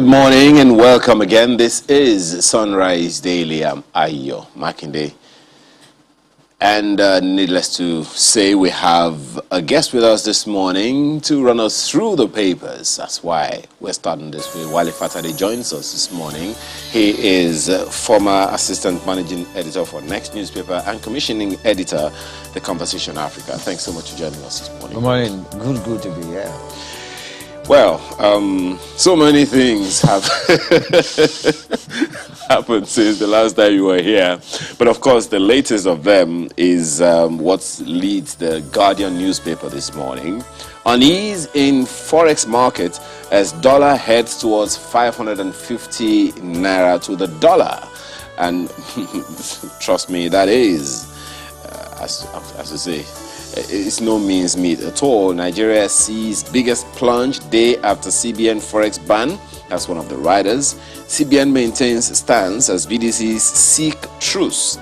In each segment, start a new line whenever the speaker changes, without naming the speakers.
morning and welcome again. This is Sunrise Daily. I'm Ayo Makinde. And needless to say, we have a guest with us this morning to run us through the papers. That's why we're starting this with Wale Fatade joins us this morning. He is former assistant managing editor for Next newspaper and commissioning editor, The Conversation Africa. Thanks so much for joining us this morning.
Good morning. Good to be here.
Well, so many things have happened since the last time you were here. But of course, the latest of them is what leads the Guardian newspaper this morning. Unease in forex market as dollar heads towards 550 naira to the dollar. And trust me, that is, as you say, it's no means meet at all. Nigeria sees biggest plunge day after CBN forex ban. That's one of the riders. CBN maintains stance as BDCs seek truce.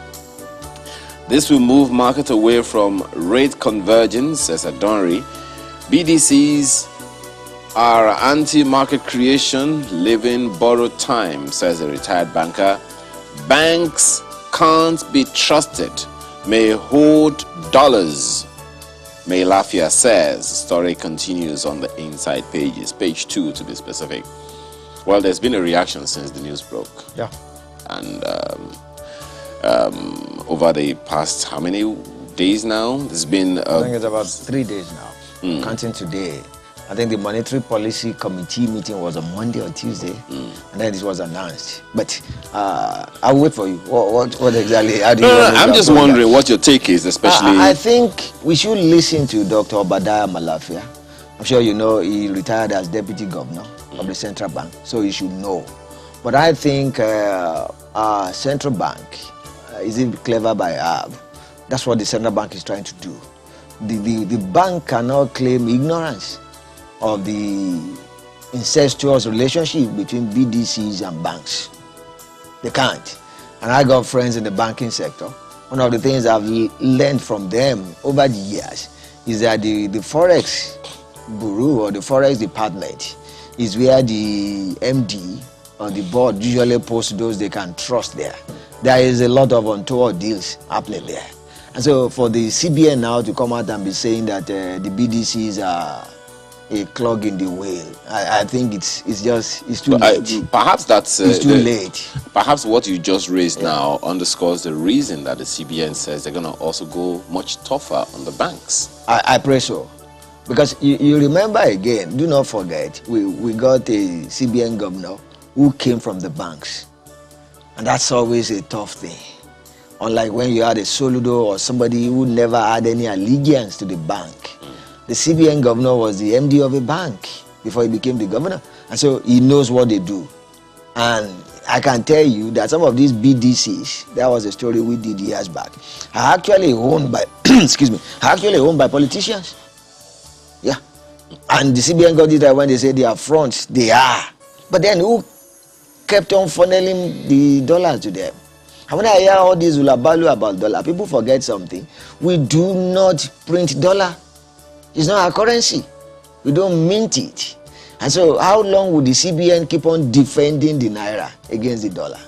This will move market away from rate convergence, says Adonri. BDCs are anti-market creation, living borrowed time, says a retired banker. Banks can't be trusted, may hold dollars. May Lafia says. Story continues on the inside pages, page 2 to be specific. Well, there's been a reaction since the news broke.
Yeah.
And over the past how many days now? There's been
I think it's about 3 days now. Counting today. I think the Monetary Policy Committee meeting was on Monday or Tuesday, and then this was announced. But I'll wait for you. What exactly? How do you
I'm just wondering what your take is, especially.
I think we should listen to Dr. Obadiah Malafia. I'm sure you know he retired as Deputy Governor of the Central Bank, so you should know. But I think our Central Bank is clever by half. That's what the Central Bank is trying to do. The bank cannot claim ignorance of the incestuous relationship between BDCs and banks. They can't. And I got friends in the banking sector. One of the things I've learned from them over the years is that the Forex Bureau or the Forex Department is where the MD or the board usually posts those they can trust there. There is a lot of untoward deals happening there. And so for the CBN now to come out and be saying that the BDCs are a clog in the whale, I think it's too late.
Perhaps that's
it's too late.
Perhaps what you just raised now underscores the reason that the CBN says they're going to also go much tougher on the banks.
I pray so, because you remember again. Do not forget, we got a CBN governor who came from the banks, and that's always a tough thing. Unlike when you had a Soludo or somebody who never had any allegiance to the bank. The CBN governor was the MD of a bank before he became the governor. And so he knows what they do. And I can tell you that some of these BDCs, that was a story we did years back, are actually owned by, owned by politicians. Yeah. And the CBN got it that when they say they are fronts, they are. But then who kept on funneling the dollars to them? And when I hear all this ulabalu about dollar, people forget something. We do not print dollar. It's not our currency. We don't mint it. And so how long would the CBN keep on defending the naira against the dollar?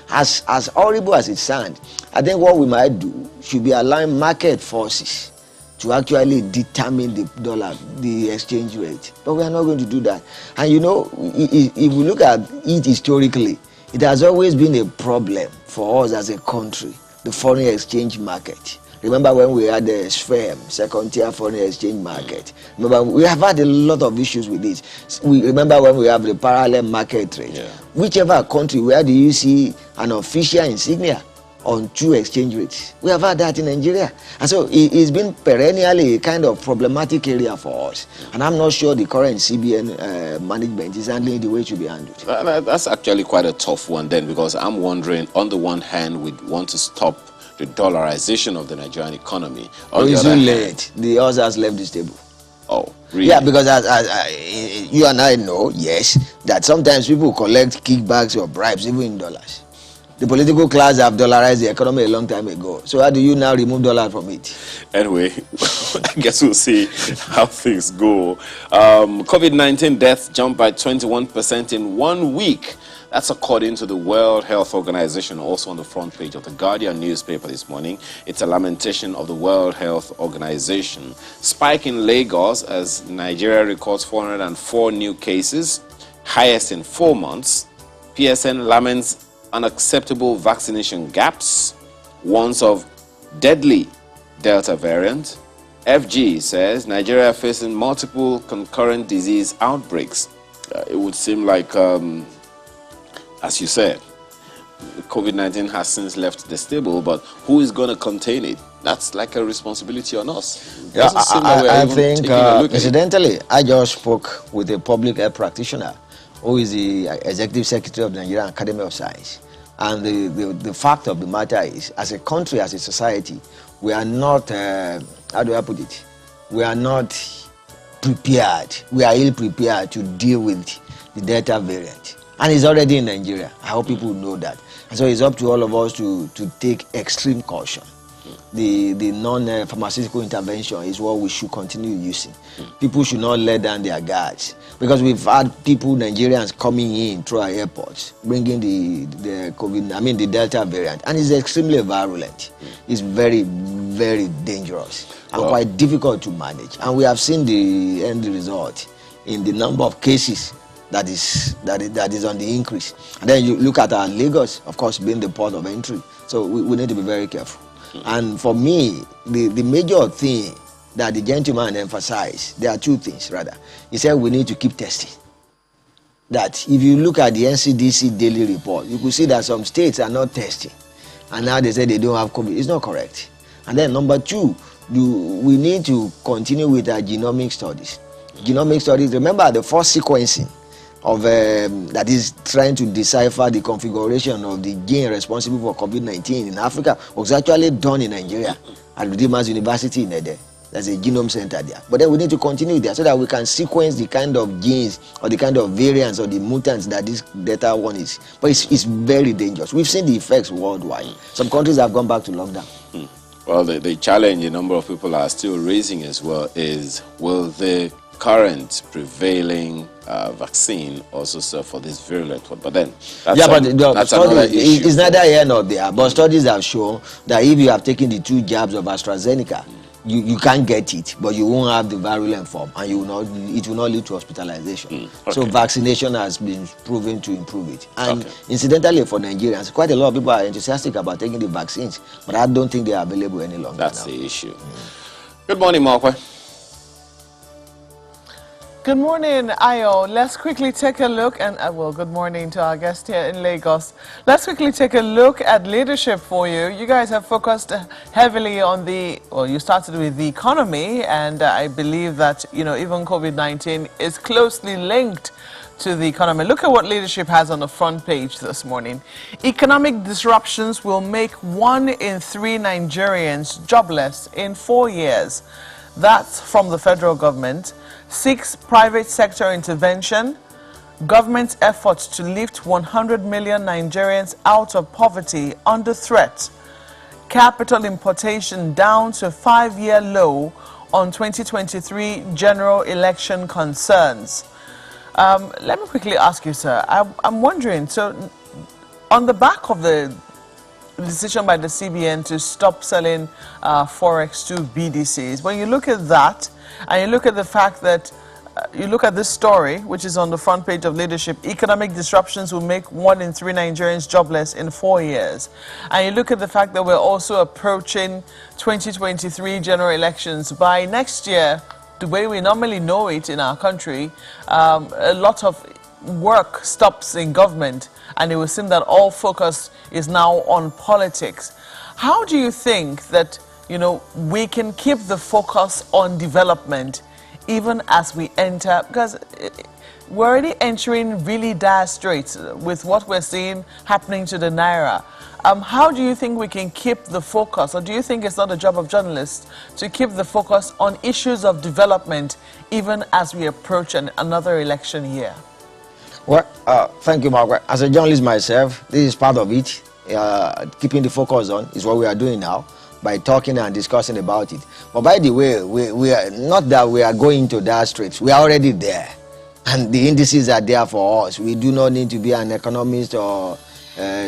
As horrible as it sounds, I think what we might do should be allowing market forces to actually determine the dollar, the exchange rate. But we are not going to do that. And you know, if we look at it historically, it has always been a problem for us as a country, the foreign exchange market. Remember when we had the SFEM, second tier foreign exchange market. Remember, we have had a lot of issues with this. We remember when we have the parallel market trade. Yeah. Whichever country, where do you see an official insignia on two exchange rates? We have had that in Nigeria. And so it's been perennially a kind of problematic area for us. And I'm not sure the current CBN management is handling the way it should be handled.
That's actually quite a tough one then, because I'm wondering, on the one hand, we want to stop the dollarization of the Nigerian economy.
It's too late. The others has left this table.
Oh, really?
Yeah, because as you and I know, yes, that sometimes people collect kickbacks or bribes even in dollars. The political class have dollarized the economy a long time ago. So how do you now remove dollar from it?
Anyway, I guess we'll see how things go. COVID-19 deaths jumped by 21% in 1 week. That's according to the World Health Organization, also on the front page of the Guardian newspaper this morning. It's a lamentation of the World Health Organization. Spike in Lagos as Nigeria records 404 new cases, highest in 4 months. PSN laments unacceptable vaccination gaps, warns of deadly Delta variant. FG says Nigeria facing multiple concurrent disease outbreaks. It would seem like, as you said, COVID-19 has since left the stable, but who is going to contain it? That's like a responsibility on us.
Yeah, I think, incidentally, I just spoke with a public health practitioner who is the executive secretary of the Nigerian Academy of Science. And the fact of the matter is, as a country, as a society, we are not, how do I put it? We are not prepared. We are ill-prepared to deal with the Delta variant. And it's already in Nigeria. I hope people know that. And so it's up to all of us to take extreme caution. The non-pharmaceutical intervention is what we should continue using. People should not let down their guards, because we've had people, Nigerians, coming in through our airports, bringing the the Delta variant, and it's extremely virulent. It's very, very dangerous and quite difficult to manage. And we have seen the end result in the number of cases that is on the increase. And then you look at our Lagos, of course, being the port of entry. So we need to be very careful. And for me, the major thing that the gentleman emphasized, there are two things rather. He said we need to keep testing. That if you look at the NCDC daily report, you could see that some states are not testing. And now they say they don't have COVID. It's not correct. And then number two, we need to continue with our genomic studies. Genomic studies, remember the first sequencing of that is trying to decipher the configuration of the gene responsible for COVID-19 in Africa was actually done in Nigeria at Redeemers University in Ede. There's a genome center there. But then we need to continue there so that we can sequence the kind of genes or the kind of variants or the mutants that this Delta one is. But it's very dangerous. We've seen the effects worldwide. Some countries have gone back to lockdown.
Well, the challenge a number of people are still raising as well is, will the current prevailing vaccine also serve for this virulent one? But then that's another issue.
It's neither here nor there. But studies have shown that if you have taken the 2 jabs of AstraZeneca, you can't get it, but you won't have the virulent form, and it will not lead to hospitalization. So vaccination has been proven to improve it. And incidentally, for Nigerians, quite a lot of people are enthusiastic about taking the vaccines, but I don't think they are available any longer.
That's the issue. Good morning, Markwe.
Good morning, Ayo. Let's quickly take a look, and good morning to our guest here in Lagos. Let's quickly take a look at leadership for you. You guys have focused heavily on you started with the economy, and I believe that, even COVID-19 is closely linked to the economy. Look at what leadership has on the front page this morning. Economic disruptions will make 1 in 3 Nigerians jobless in 4 years. That's from the federal government. 6, private sector intervention. Government's efforts to lift 100 million Nigerians out of poverty under threat. Capital importation down to 5-year low on 2023 general election concerns. Let me quickly ask you, sir. I'm wondering, so on the back of the decision by the CBN to stop selling Forex to BDCs, when you look at that, and you look at the fact that you look at this story, which is on the front page of leadership, economic disruptions will make 1 in 3 Nigerians jobless in 4 years. And you look at the fact that we're also approaching 2023 general elections. By next year, the way we normally know it in our country, a lot of work stops in government, and it will seem that all focus is now on politics. How do you think that we can keep the focus on development even as we enter, because we're already entering really dire straits with what we're seeing happening to the Naira. How do you think we can keep the focus, or do you think it's not a job of journalists to keep the focus on issues of development even as we approach another election year?
Well, thank you, Margaret. As a journalist myself, this is part of it. keeping the focus on is what we are doing now by talking and discussing about it. But by the way, we are not that we are going to dire straits. We are already there, and the indices are there for us. We do not need to be an economist or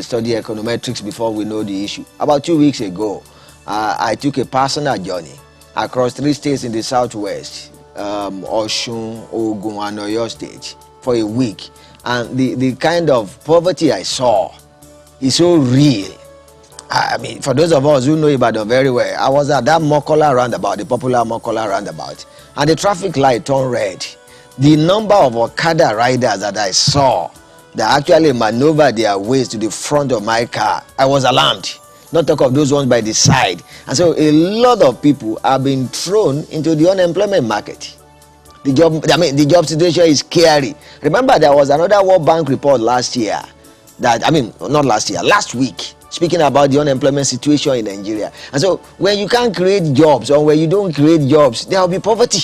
study econometrics before we know the issue. About 2 weeks ago, I took a personal journey across 3 states in the southwest, Osun, Ogun, and Oyo State, for a week. And the kind of poverty I saw is so real. I mean, for those of us who know Ibadan very well, I was at that Mokola roundabout, the popular Mokola roundabout, and the traffic light turned red. The number of Okada riders that I saw that actually maneuvered their ways to the front of my car, I was alarmed. Not talk of those ones by the side. And so a lot of people have been thrown into the unemployment market. The job situation is scary. Remember, there was another World Bank report last year last week, speaking about the unemployment situation in Nigeria. And so when you can't create jobs, or when you don't create jobs, there will be poverty.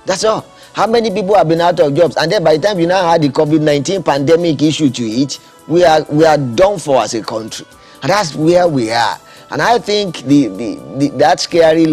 That's all. How many people have been out of jobs? And then by the time you now had the COVID-19 pandemic issue to it, we are done for as a country. And that's where we are. And I think that scary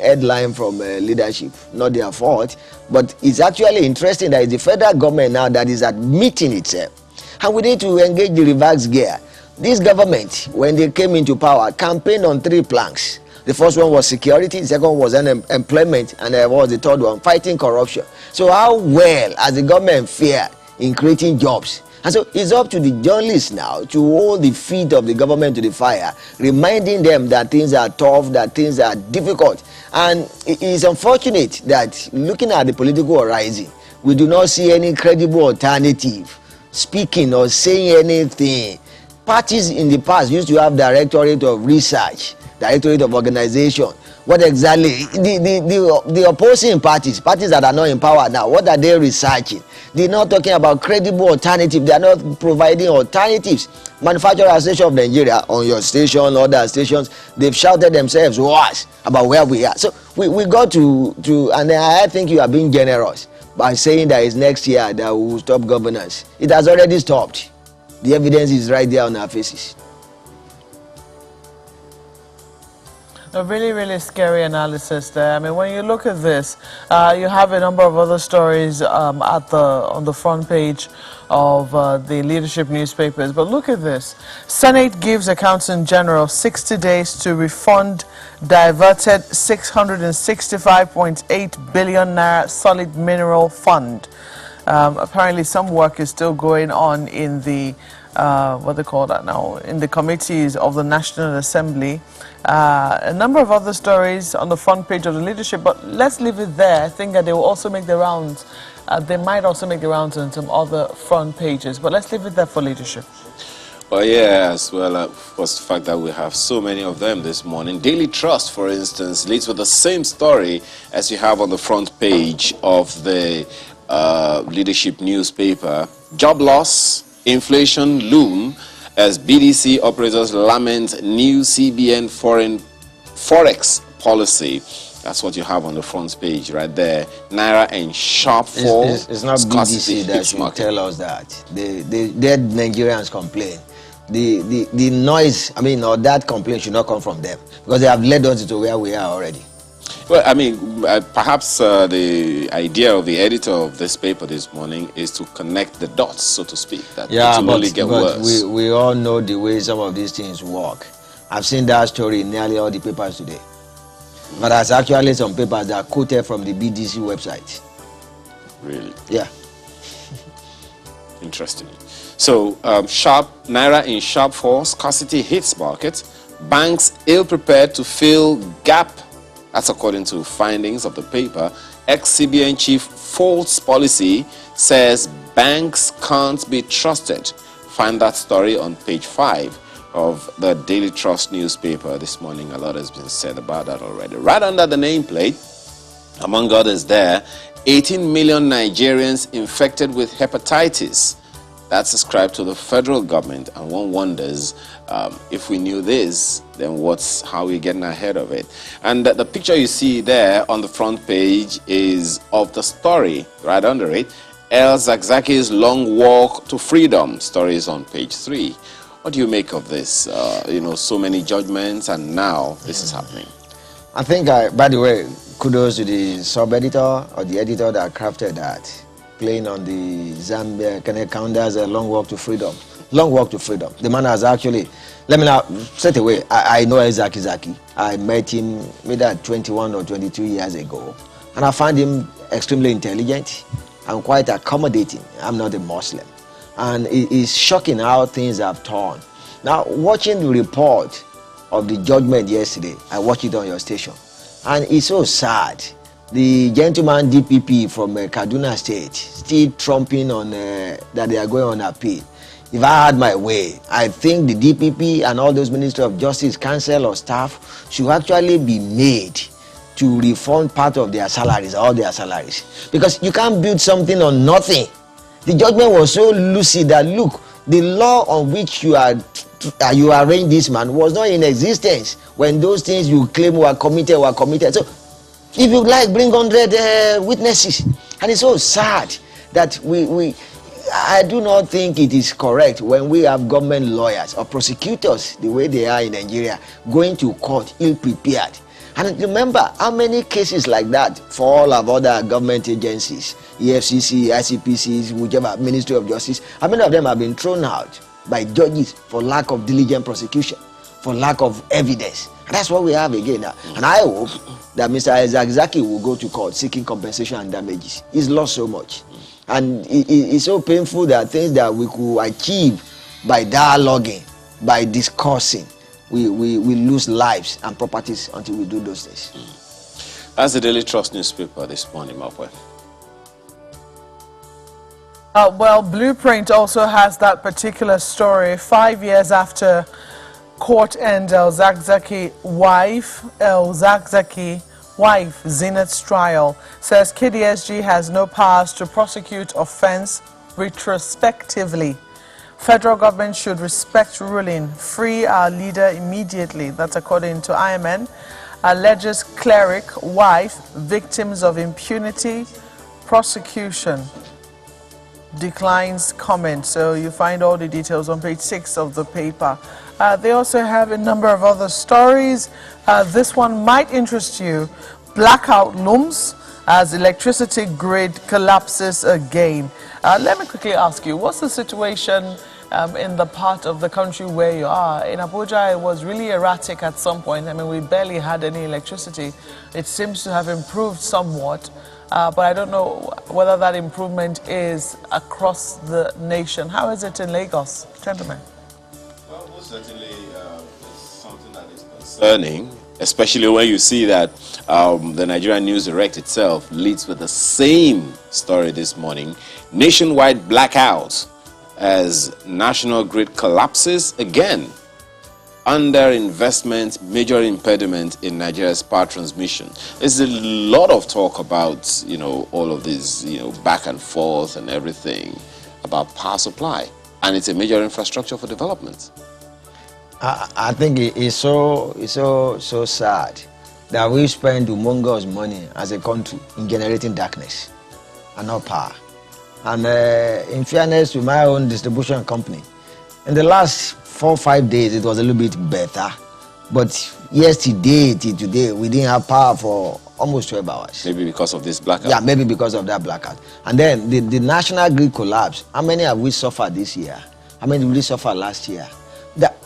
headline from leadership, not their fault, but it's actually interesting that it's the federal government now that is admitting itself. And we need to engage the reverse gear. This government, when they came into power, campaigned on 3 planks. The first one was security, the second was employment, and there was the third one, fighting corruption. So how well has the government fared in creating jobs? And so it's up to the journalists now to hold the feet of the government to the fire, reminding them that things are tough, that things are difficult. And it is unfortunate that looking at the political horizon, we do not see any credible alternative speaking or saying anything. Parties in the past used to have directorate of research, directorate of organization. What exactly the opposing parties that are not in power now, what are they researching? They're not talking about credible alternatives. They are not providing alternatives. Manufacturer Association of Nigeria, on your station, other stations, they've shouted themselves worse about where we are. So we got to and I think you are being generous by saying that it's next year that we will stop governance. It has already stopped. The evidence is right there on our faces.
A really, really scary analysis there. I mean, when you look at this, you have a number of other stories on the front page of the leadership newspapers. But look at this. Senate gives Accountant General 60 days to refund diverted 665.8 billion naira solid mineral fund. Apparently, some work is still going on in the what they call that now, in the committees of the National Assembly. A number of other stories on the front page of the leadership, but let's leave it there. I think that they will also make the rounds. They might also make the rounds on some other front pages, but let's leave it there for leadership.
Well, yeah, as well was the fact that we have so many of them this morning. Daily Trust, for instance, leads with the same story as you have on the front page of the leadership newspaper. Job loss, inflation loom as BDC operators lament new CBN forex policy. That's what you have on the front page right there. Naira and sharp fall.
It's not BDC that should tell us that. The dead Nigerians complain. The noise, or that complaint should not come from them, because they have led us to where we are already.
Well, perhaps the idea of the editor of this paper this morning is to connect the dots, so to speak. That it will only get worse.
We all know the way some of these things work. I've seen that story in nearly all the papers today. But there's actually some papers that are quoted from the BDC website.
Really?
Yeah.
Interesting. So, Naira in sharp fall, scarcity hits market. Banks ill-prepared to fill gap. That's according to findings of the paper. Ex-CBN chief faults policy, says banks can't be trusted. Find that story on page 5 of the Daily Trust newspaper this morning. A lot has been said about that already. Right under the nameplate, among others there, 18 million Nigerians infected with hepatitis. That's ascribed to the federal government, and one wonders if we knew this, then how are we getting ahead of it? And the picture you see there on the front page is of the story. Right under it, El Zakzaki's long walk to freedom. Story is on page 3. What do you make of this? So many judgments, and now this is happening.
I think, by the way, kudos to the sub-editor or the editor that crafted that, playing on the Zambia Kenneth Kaunda's Long Walk to Freedom. Long Walk to Freedom. The man has actually, let me now, straight away, I know Isaac Izaki. I met him maybe 21 or 22 years ago, and I find him extremely intelligent and quite accommodating. I'm not a Muslim. And it is shocking how things have turned. Now, watching the report of the judgment yesterday, I watched it on your station, and it's so sad. The gentleman DPP from Kaduna State still trumping on that they are going on appeal. If I had my way, I think the DPP and all those Ministry of Justice, council or staff should actually be made to refund part of their salaries, all their salaries. Because you can't build something on nothing. The judgment was so lucid that, look, the law on which you arraigned this man was not in existence when those things you claim were committed. So, if you like, bring 100 witnesses. And it's so sad that I do not think it is correct when we have government lawyers or prosecutors, the way they are in Nigeria, going to court ill-prepared. And remember how many cases like that for all of other government agencies, EFCC, ICPCs, whichever, Ministry of Justice, how many of them have been thrown out by judges for lack of diligent prosecution, for lack of evidence. And that's what we have again now. And I hope that Mr. Isaac Zaki will go to court seeking compensation and damages. He's lost so much. And it's so painful that things that we could achieve by dialoguing, by discussing, we lose lives and properties until we do those things.
That's the Daily Trust newspaper this morning, Mapwe.
Well, Blueprint also has that particular story 5 years after court end El Zakzaki wife Zinat's trial, says KDSG has no powers to prosecute offense retrospectively. Federal government should respect ruling, free our leader immediately. That's according to IMN. Alleges cleric, wife, victims of impunity, prosecution. Declines comment. So you find all the details on page 6 of the paper. They also have a number of other stories. This one might interest you. Blackout looms as electricity grid collapses again. Let me quickly ask you, what's the situation in the part of the country where you are? In Abuja, it was really erratic at some point. I mean, we barely had any electricity. It seems to have improved somewhat, but I don't know whether that improvement is across the nation. How is it in Lagos, gentlemen?
Well, most certainly it's something that is concerning, especially when you see that the Nigerian News Direct itself leads with the same story this morning. Nationwide blackout as national grid collapses again. Underinvestment, major impediment in Nigeria's power transmission. There's a lot of talk about, all of this, back and forth and everything about power supply. And it's a major infrastructure for development.
I think it's so sad that we spend humongous money as a country in generating darkness and not power. And in fairness to my own distribution company, in the last 4 or 5 days it was a little bit better, but yesterday till today we didn't have power for almost 12 hours.
Maybe because of this blackout.
Yeah, maybe because of that blackout. And then the national grid collapse. How many have we suffered this year? How many did we suffer last year?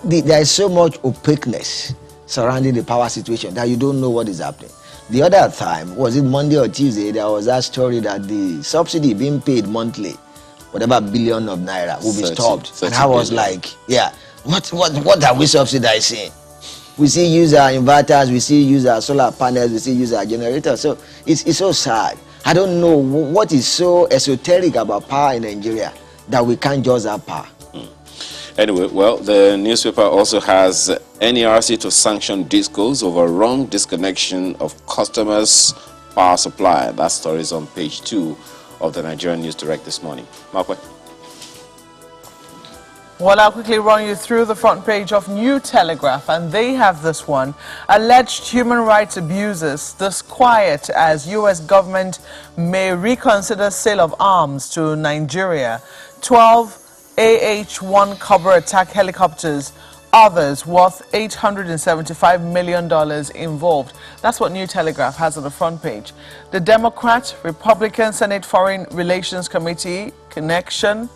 There is so much opaqueness surrounding the power situation that you don't know what is happening. The other time, was it Monday or Tuesday, there was that story that the subsidy being paid monthly, whatever billion of naira, will be stopped. And I was like, yeah, what are we subsidizing? We see use our inverters, we see use our solar panels, we see use our generators. So it's so sad. I don't know what is so esoteric about power in Nigeria that we can't just have power.
Anyway, well, the newspaper also has NERC to sanction discos over wrong disconnection of customers' power supply. That story is on page 2 of the Nigerian News Direct this morning. Markwe.
Well, I'll quickly run you through the front page of New Telegraph, and they have this one. Alleged human rights abuses disquiet as U.S. government may reconsider sale of arms to Nigeria. 12 AH-1 Cobra attack helicopters, others worth $875 million involved. That's what New Telegraph has on the front page. The Democrat, Republican Senate Foreign Relations Committee connection,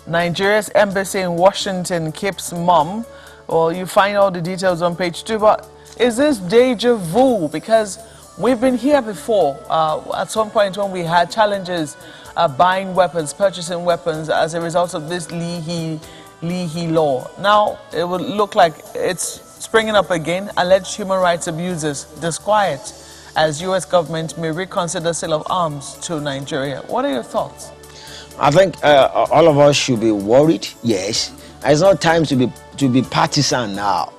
Nigeria's embassy in Washington keeps mum. Well, you find all the details on page 2, but is this deja vu? Because we've been here before at some point when we had challenges buying weapons, purchasing weapons as a result of this Leahy law. Now, it would look like it's springing up again. Alleged human rights abuses disquiet as U.S. government may reconsider sale of arms to Nigeria. What are your thoughts?
I think all of us should be worried, yes. It's not time to be partisan now.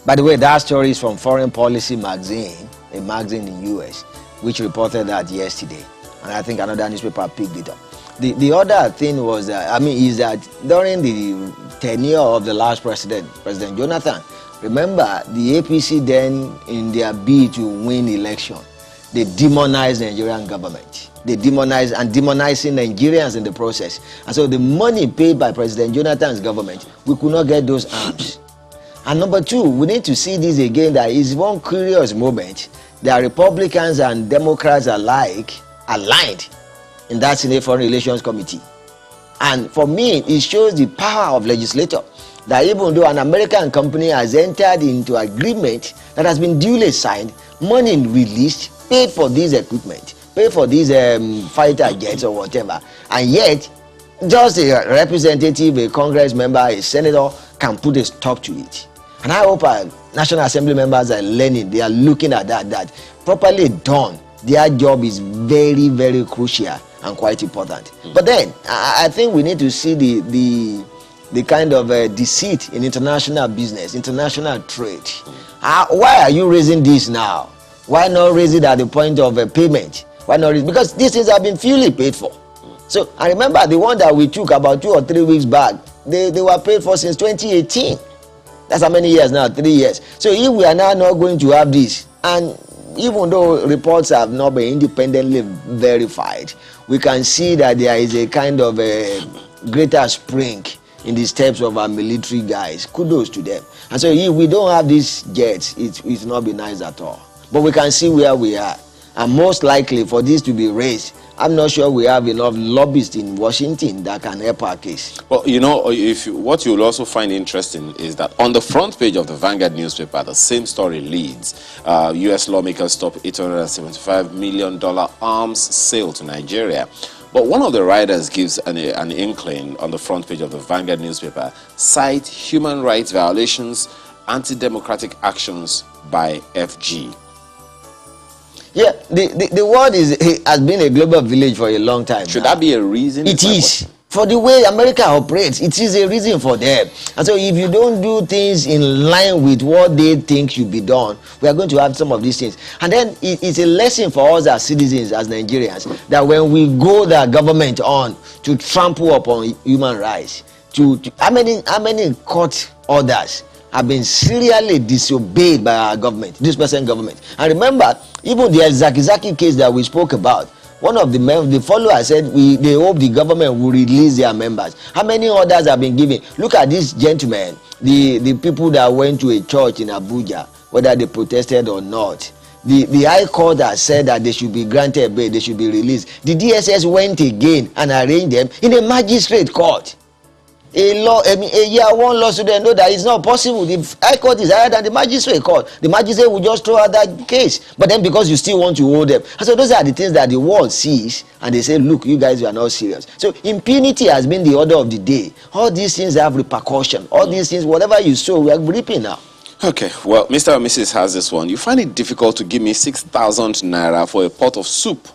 By the way, that story is from Foreign Policy magazine, a magazine in U.S., which reported that yesterday. And I think another newspaper picked it up. The other thing was that, is that during the tenure of the last president, President Jonathan, remember the APC then, in their bid to win election, they demonized the Nigerian government. They demonized and demonizing Nigerians in the process. And so the money paid by President Jonathan's government, we could not get those arms. And number two, we need to see this again, that is one curious moment that Republicans and Democrats alike aligned in that Senate Foreign Relations Committee. And for me, it shows the power of legislature, that even though an American company has entered into agreement that has been duly signed, money released, paid for this equipment, paid for these fighter jets or whatever, and yet just a representative, a Congress member, a senator can put a stop to it. And I hope our National Assembly members are learning, they are looking at that properly done, their job is very, very crucial and quite important. But then I think we need to see the kind of deceit in international business, international trade. Why are you raising this now? Why not raise it at the point of payment? Why not raise? Because these things have been fully paid for. So I remember the one that we took about 2 or 3 weeks back, they were paid for since 2018. That's how many years now? 3 years. So if we are now not going to have this, and even though reports have not been independently verified, we can see that there is a kind of a greater spring in the steps of our military guys. Kudos to them. And so if we don't have these jets, it will not be nice at all. But we can see where we are. And most likely for this to be raised, I'm not sure we have enough lobbyists in Washington that can help our case.
Well, you know, what you'll also find interesting is that on the front page of the Vanguard newspaper, the same story leads. U.S. lawmakers stop $875 million arms sale to Nigeria. But one of the writers gives an inkling on the front page of the Vanguard newspaper, cite human rights violations, anti-democratic actions by FG.
Yeah, the world has been a global village for a long time.
Should that be a reason?
It is. For the way America operates, it is a reason for them. And so if you don't do things in line with what they think should be done, we are going to have some of these things. And then it's a lesson for us as citizens, as Nigerians, that when we go the government on to trample upon human rights, how many court orders have been serially disobeyed by our government, this present government. And remember, even the Zakizaki case that we spoke about, one of the followers said they hope the government will release their members. How many orders have been given? Look at this gentleman, the people that went to a church in Abuja, whether they protested or not. The High Court has said that they should be granted bail, they should be released. The DSS went again and arraigned them in a magistrate court. A year one law student know that it's not possible. The High Court is higher than the magistrate court. The magistrate will just throw out that case. But then because you still want to hold them. And so those are the things that the world sees and they say, look, you guys are not serious. So impunity has been the order of the day. All these things have repercussion. All these things, whatever you sow, we are reaping now.
Okay, well, Mr. and Mrs. has this one. You find it difficult to give me 6,000 naira for a pot of soup.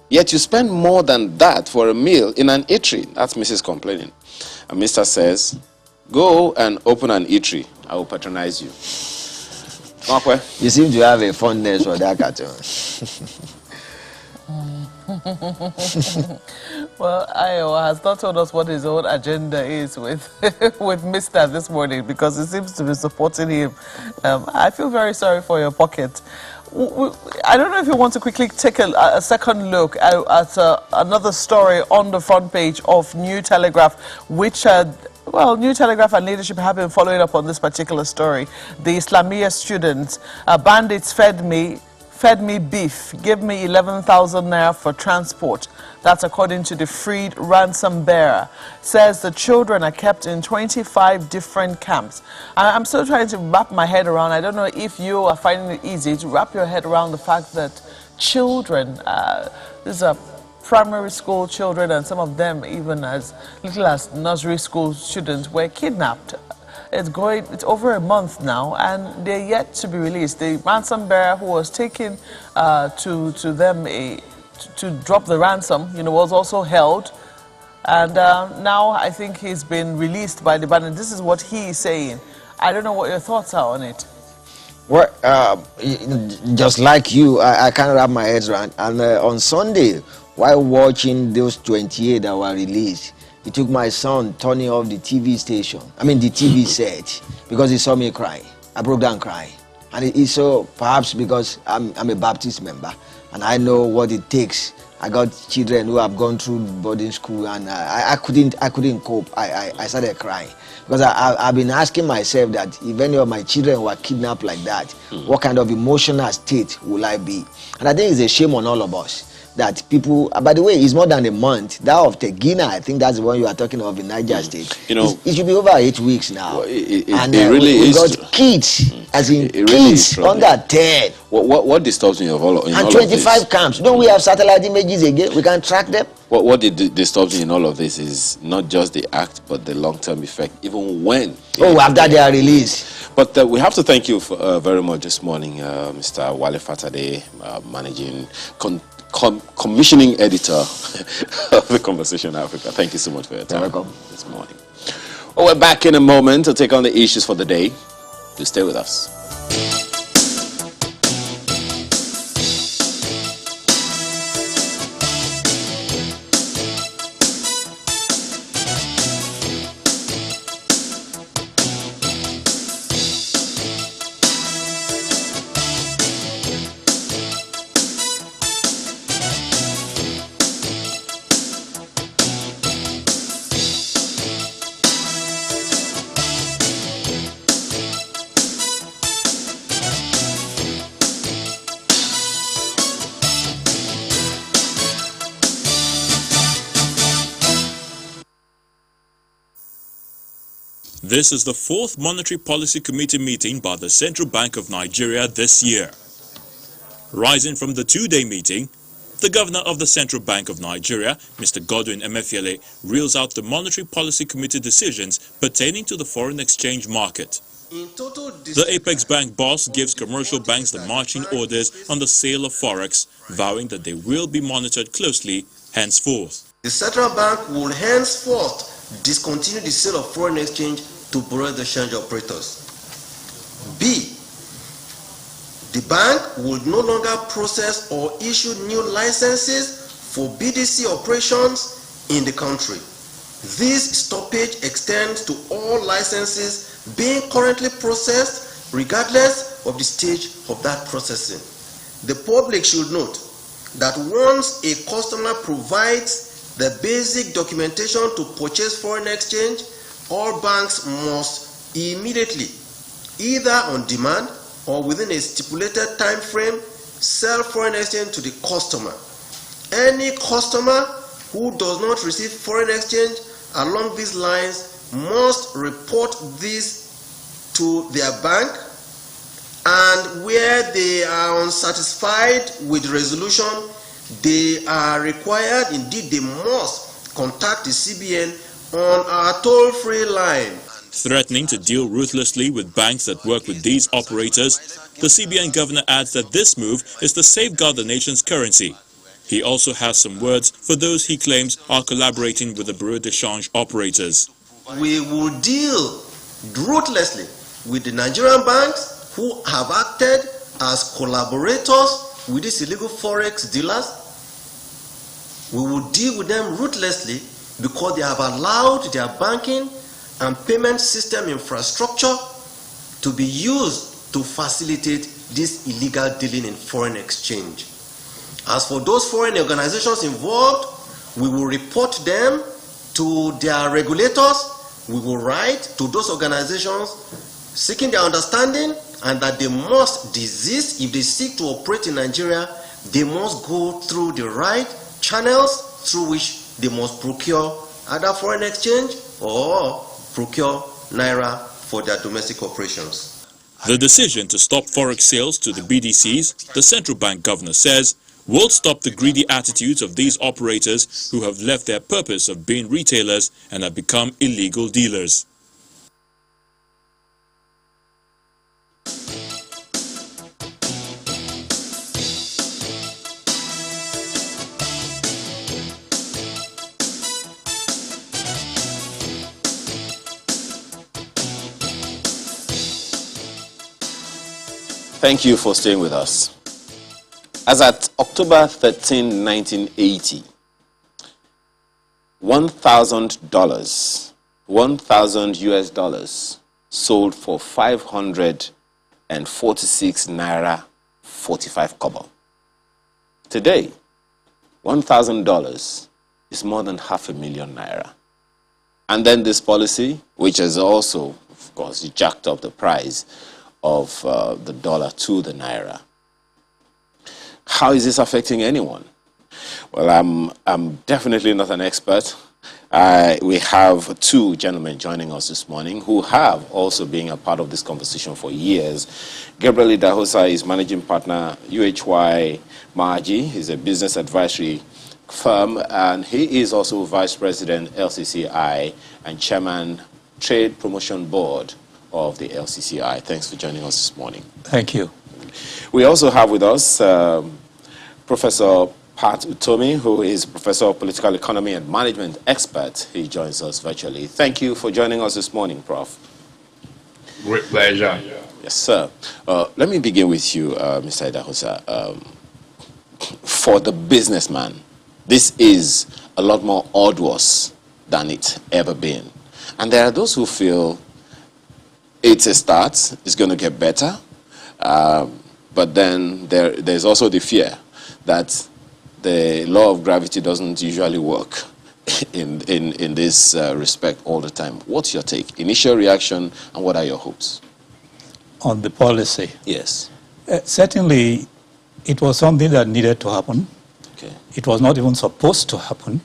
Yet you spend more than that for a meal in an eatery. That's Mrs. complaining. And Mr. says, go and open an eatery. I will patronize you. Okay.
You seem to have a fondness for that cartoon.
Well, Ayo has not told us what his own agenda is with with Mr. this morning, because he seems to be supporting him. I feel very sorry for your pocket. I don't know if you want to quickly take a second look at another story on the front page of New Telegraph, which Well, New Telegraph and Leadership have been following up on this particular story. The Islamia students, bandits fed me beef, give me 11,000 naira for transport. That's according to the freed ransom bearer. Says the children are kept in 25 different camps. I'm still trying to wrap my head around. I don't know if you are finding it easy to wrap your head around the fact that children, these are primary school children, and some of them even as little as nursery school students, were kidnapped. It's over a month now, and they're yet to be released. The ransom bearer who was taken to them to drop the ransom, was also held, and now I think he's been released by the bandit. This is what he is saying. I don't know what your thoughts are on it.
Well, just like you, I can't wrap my head around. And on Sunday, while watching those 28 that were released, it took my son turning off the TV station. The TV set, because he saw me cry. I broke down crying. And it's so, perhaps because I'm a Baptist member, and I know what it takes. I got children who have gone through boarding school, and I couldn't cope. I started crying. Because I've been asking myself that if any of my children were kidnapped like that, what kind of emotional state will I be? And I think it's a shame on all of us that people, by the way, it's more than a month. That of Tegina, I think that's the one you are talking of in Niger State. It should be over 8 weeks now.
Well, it really
we
is.
got kids, as in
really
kids under 10.
What disturbs me of all
and 25 camps. Don't we have satellite images again? We can track them.
What disturbs me in all of this is not just the act, but the long-term effect, even when.
After they are released.
But we have to thank you for, very much this morning, Mr. Wale Fatade, managing commissioning editor of the Conversation Africa. Thank you so much for your time this morning. Well, we're back in a moment to take on the issues for the day. Do stay with us.
This is the fourth Monetary Policy Committee meeting by the Central Bank of Nigeria this year. Rising from the two-day meeting, the Governor of the Central Bank of Nigeria, Mr. Godwin Emefiele, reels out the Monetary Policy Committee decisions pertaining to the foreign exchange market. The Apex Bank boss gives commercial banks the marching orders on the sale of forex, vowing that they will be monitored closely henceforth.
The Central Bank will henceforth discontinue the sale of foreign exchange to bureau exchange operators. B. The bank will no longer process or issue new licenses for BDC operations in the country. This stoppage extends to all licenses being currently processed regardless of the stage of that processing. The public should note that once a customer provides the basic documentation to purchase foreign exchange, all banks must immediately, either on demand or within a stipulated time frame, sell foreign exchange to the customer. Any customer who does not receive foreign exchange along these lines must report this to their bank, and where they are unsatisfied with the resolution, they are required, indeed they must, contact the CBN on our toll-free line.
Threatening to deal ruthlessly with banks that work with these operators, the CBN governor adds that this move is to safeguard the nation's currency. He also has some words for those he claims are collaborating with the bureau d'echange operators.
We will deal ruthlessly with the Nigerian banks who have acted as collaborators with these illegal forex dealers. We will deal with them ruthlessly because they have allowed their banking and payment system infrastructure to be used to facilitate this illegal dealing in foreign exchange. As for those foreign organizations involved, we will report them to their regulators we will write to those organizations seeking their understanding, and that they must desist. If they seek to operate in Nigeria, they must go through the right channels through which they must procure either foreign exchange or procure naira for their domestic operations.
The decision to stop forex sales to the BDCs, the central bank governor says, will stop the greedy attitudes of these operators who have left their purpose of being retailers and have become illegal dealers.
Thank you for staying with us. As at October 13, 1980, $1,000, 1,000 US dollars sold for 546 naira 45 kobo. Today, $1,000 is more than 500,000 naira. And then this policy, which has also, of course, jacked up the price of the dollar to the naira. How is this affecting anyone? Well, I'm definitely not an expert. We have two gentlemen joining us this morning who have also been a part of this conversation for years. Gabriel Idahosa is managing partner, UHY Margie. He's a business advisory firm, and he is also vice president, LCCI, and chairman, Trade Promotion Board of the LCCI. Thanks for joining us this morning.
Thank you.
We also have with us Professor Pat Utomi, who is Professor of Political Economy and Management expert. He joins us virtually. Thank you for joining us this morning, Prof.
Great pleasure.
Yes, sir. Let me begin with you, Mr. Idahosa. For the businessman, this is a lot more arduous than it's ever been. And there are those who feel it's a start, it's going to get better, but then there's also the fear that the law of gravity doesn't usually work in this respect all the time. What's your take? Initial reaction, and what are your hopes?
On the policy?
Yes.
Certainly, it was something that needed to happen.
Okay.
It was not even supposed to happen.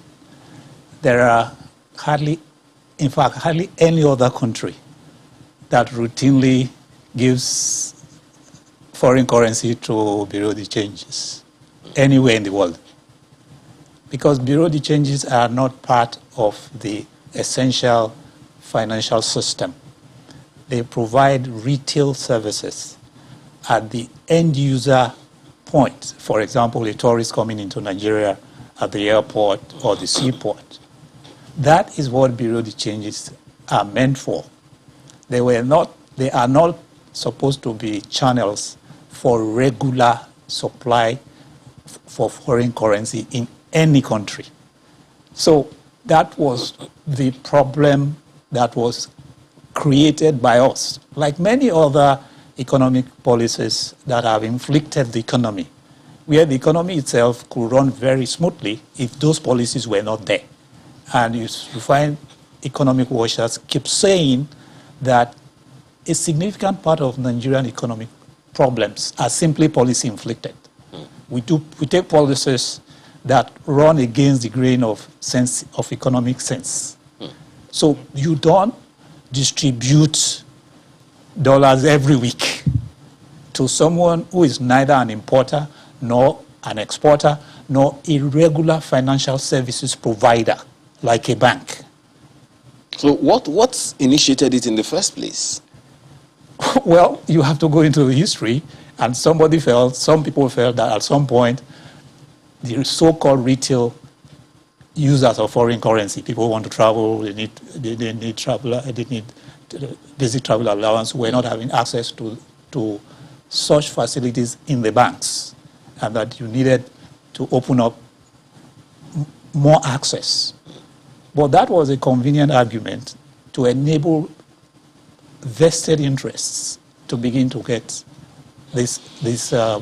There are hardly any other country that routinely gives foreign currency to bureau de changes anywhere in the world. Because bureau de changes are not part of the essential financial system. They provide retail services at the end user point. For example, a tourist coming into Nigeria at the airport or the seaport. That is what bureau de changes are meant for. They are not supposed to be channels for regular supply for foreign currency in any country. So that was the problem that was created by us. Like many other economic policies that have inflicted the economy, where the economy itself could run very smoothly if those policies were not there. And you find economic watchers keep saying that a significant part of Nigerian economic problems are simply policy inflicted. We take policies that run against the grain of sense of economic sense. So you don't distribute dollars every week to someone who is neither an importer nor an exporter nor a regular financial services provider like a bank.
So what's initiated it in the first place?
Well, you have to go into history, and some people felt that at some point, the so-called retail users of foreign currency, people want to travel, they need basic travel allowance, were not having access to such facilities in the banks, and that you needed to open up more access. But that was a convenient argument to enable vested interests to begin to get this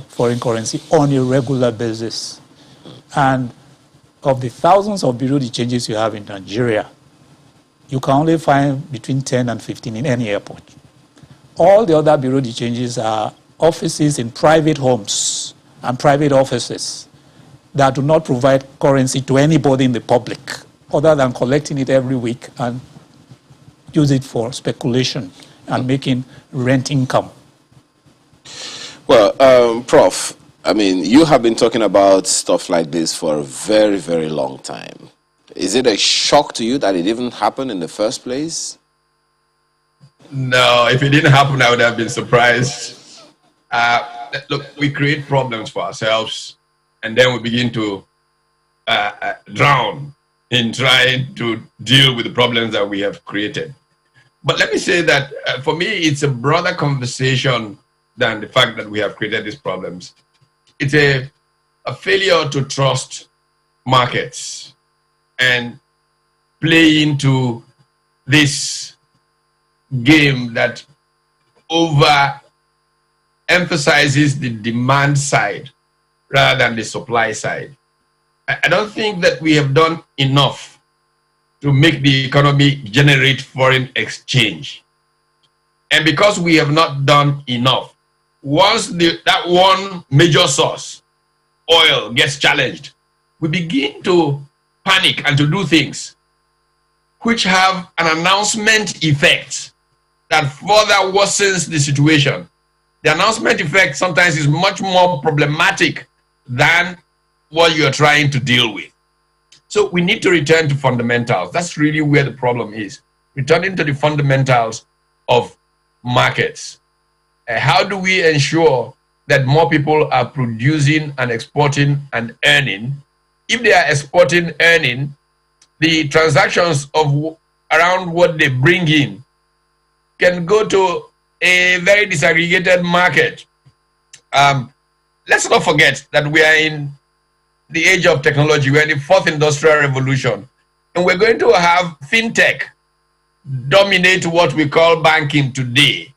foreign currency on a regular basis. And of the thousands of bureau de changes you have in Nigeria, you can only find between 10 and 15 in any airport. All the other bureau de changes are offices in private homes and private offices that do not provide currency to anybody in the public other than collecting it every week and use it for speculation and making rent income.
Well, Prof, I mean, you have been talking about stuff like this for a very, very long time. Is it a shock to you that it even happened in the first place?
No, if it didn't happen, I would have been surprised. Look, we create problems for ourselves, and then we begin to drown in trying to deal with the problems that we have created. But let me say that for me, it's a broader conversation than the fact that we have created these problems. It's a failure to trust markets and play into this game that overemphasizes the demand side rather than the supply side. I don't think that we have done enough to make the economy generate foreign exchange. And because we have not done enough, once that one major source, oil, gets challenged, we begin to panic and to do things which have an announcement effect that further worsens the situation. The announcement effect sometimes is much more problematic than what you're trying to deal with. So we need to return to fundamentals. That's really where the problem is. Returning to the fundamentals of markets. How do we ensure that more people are producing and exporting and earning? If they are exporting, earning, the transactions of around what they bring in can go to a very disaggregated market. Let's not forget that we are in the age of technology. We're in the fourth industrial revolution, and we're going to have fintech dominate what we call banking today.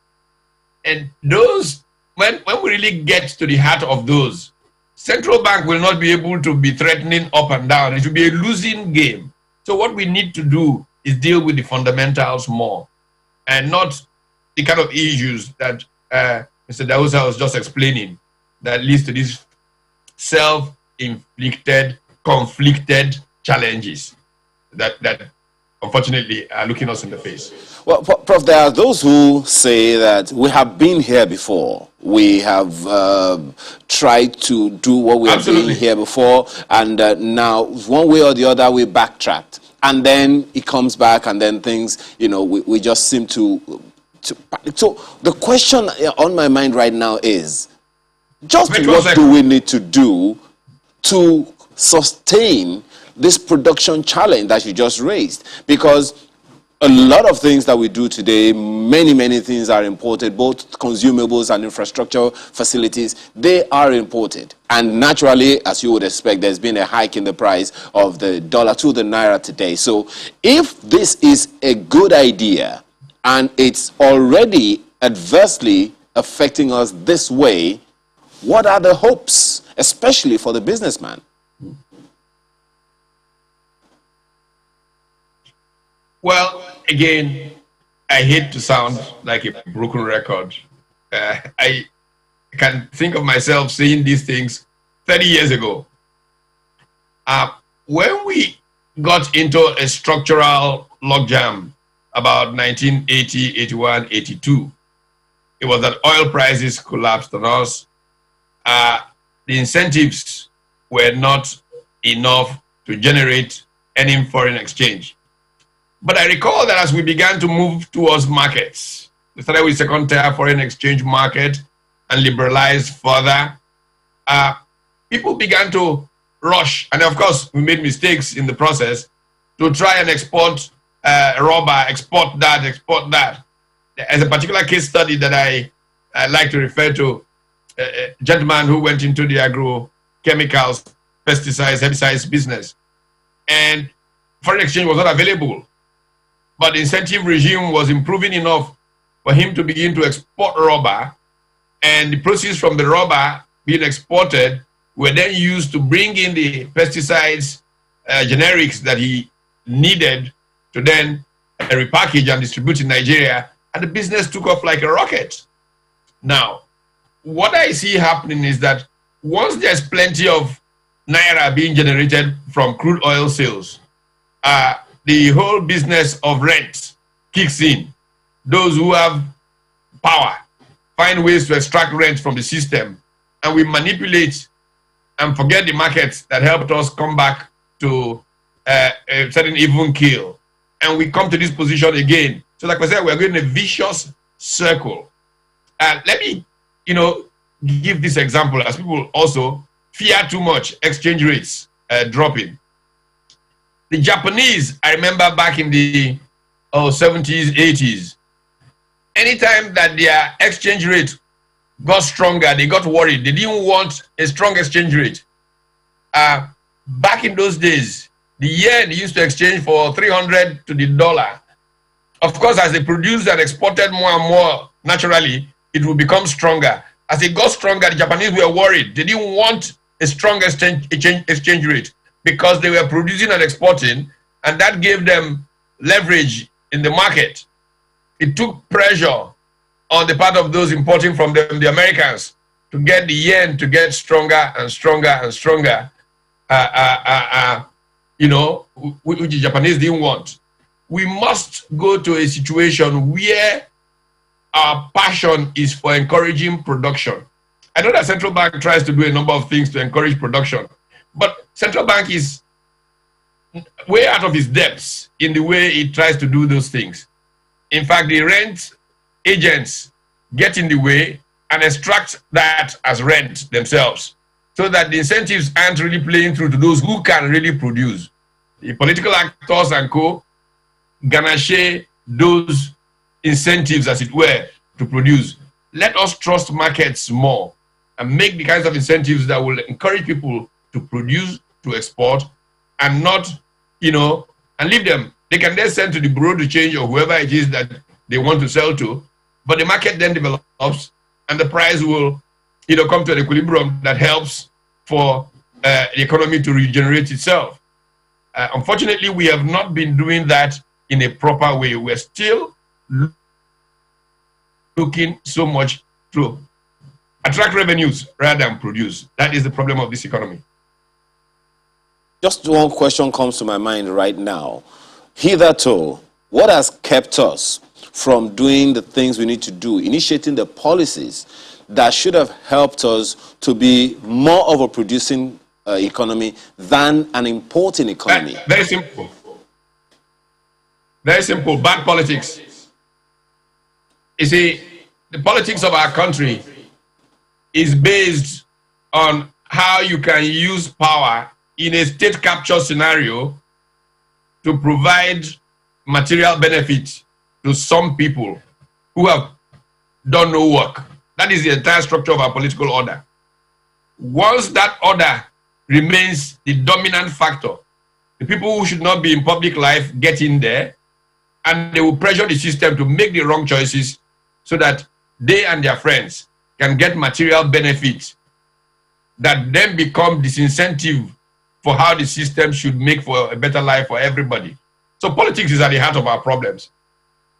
And those, when we really get to the heart of those, central bank will not be able to be threatening up and down. It will be a losing game. So what we need to do is deal with the fundamentals more, and not the kind of issues that Mr. Dausa was just explaining that leads to these self-inflicted, conflicted challenges that unfortunately are looking us in the face.
Well, Prof, there are those who say that we have been here before. We have tried to do what we have been here before, and now one way or the other we backtracked. And then it comes back, and then things, we just seem to. So the question on my mind right now is, just what do we need to do to sustain this production challenge that you just raised? Because a lot of things that we do today, many things are imported, both consumables and infrastructure facilities, they are imported. And naturally, as you would expect, there's been a hike in the price of the dollar to the naira today. So if this is a good idea and it's already adversely affecting us this way, what are the hopes, especially for the businessman?
Well, again, I hate to sound like a broken record. I can think of myself saying these things 30 years ago. When we got into a structural logjam about 1980, 81, 82, it was that oil prices collapsed on us. The incentives were not enough to generate any foreign exchange. But I recall that as we began to move towards markets, we started with second-tier foreign exchange market and liberalized further. People began to rush, and of course, we made mistakes in the process, to try and export rubber, export that. As a particular case study that I like to refer to, a gentleman who went into the agrochemicals, pesticides, herbicides business, and foreign exchange was not available. But the incentive regime was improving enough for him to begin to export rubber, and the proceeds from the rubber being exported were then used to bring in the pesticides, generics that he needed to then repackage and distribute in Nigeria, and the business took off like a rocket. Now, what I see happening is that once there's plenty of naira being generated from crude oil sales, the whole business of rent kicks in. Those who have power find ways to extract rent from the system, and we manipulate and forget the markets that helped us come back to a certain even keel. And we come to this position again. So like I said, we're going in a vicious circle. Let me, give this example, as people also fear too much exchange rates dropping. The Japanese, I remember back in the 70s, 80s, anytime that their exchange rate got stronger, they got worried. They didn't want a strong exchange rate. Back in those days, the yen used to exchange for 300 to the dollar. Of course, as they produced and exported more and more, naturally, it will become stronger. As it got stronger, the Japanese were worried. They didn't want a strong exchange rate because they were producing and exporting, and that gave them leverage in the market. It took pressure on the part of those importing from them, the Americans, to get the yen to get stronger and stronger and stronger, which the Japanese didn't want. We must go to a situation where our passion is for encouraging production. I know that central bank tries to do a number of things to encourage production, but central bank is way out of its depths in the way it tries to do those things. In fact, the rent agents get in the way and extract that as rent themselves, so that the incentives aren't really playing through to those who can really produce. The political actors and co ganache those incentives, as it were, to produce. Let us trust markets more and make the kinds of incentives that will encourage people to produce, to export, and not, and leave them. They can then send to the bureau de change or whoever it is that they want to sell to, but the market then develops and the price will, come to an equilibrium that helps for the economy to regenerate itself. Unfortunately, we have not been doing that in a proper way. We're still looking so much to attract revenues rather than produce. That is the problem of this economy.
Just one question comes to my mind right now. Hitherto, what has kept us from doing the things we need to do, initiating the policies that should have helped us to be more of a producing economy than an importing economy?
Very simple. Very simple. Bad politics. You see, the politics of our country is based on how you can use power in a state capture scenario to provide material benefit to some people who have done no work. That is the entire structure of our political order. Once that order remains the dominant factor, the people who should not be in public life get in there, and they will pressure the system to make the wrong choices so that they and their friends can get material benefits that then become disincentive for how the system should make for a better life for everybody. So politics is at the heart of our problems.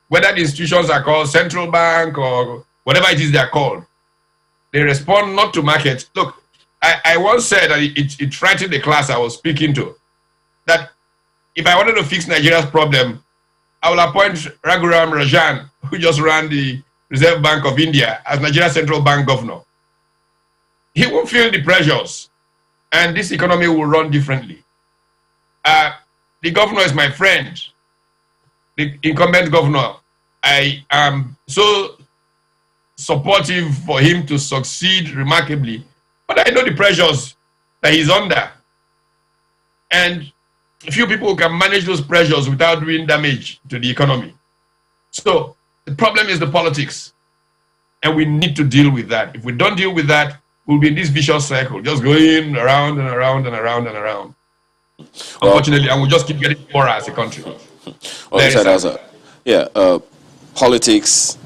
Whether the institutions are called central bank or whatever it is they're called, they respond not to markets. Look, I once said that it frightened the class I was speaking to, that if I wanted to fix Nigeria's problem, I will appoint Raghuram Rajan, who just ran the Reserve Bank of India, as Nigeria Central Bank governor. He will feel the pressures, and this economy will run differently. The governor is my friend, the incumbent governor. I am so supportive for him to succeed remarkably, but I know the pressures that he's under. And few people can manage those pressures without doing damage to the economy. So the problem is the politics, and we need to deal with that. If we don't deal with that, we'll be in this vicious cycle, just going around and around and around and around. Unfortunately, and we'll just keep getting poorer as a country.
Politics,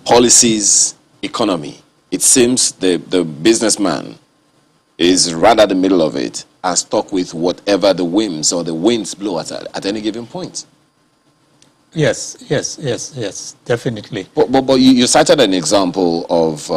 policies, economy. It seems the businessman is right at the middle of it and stuck with whatever the whims or the winds blow at any given point.
Yes, definitely.
But you cited an example of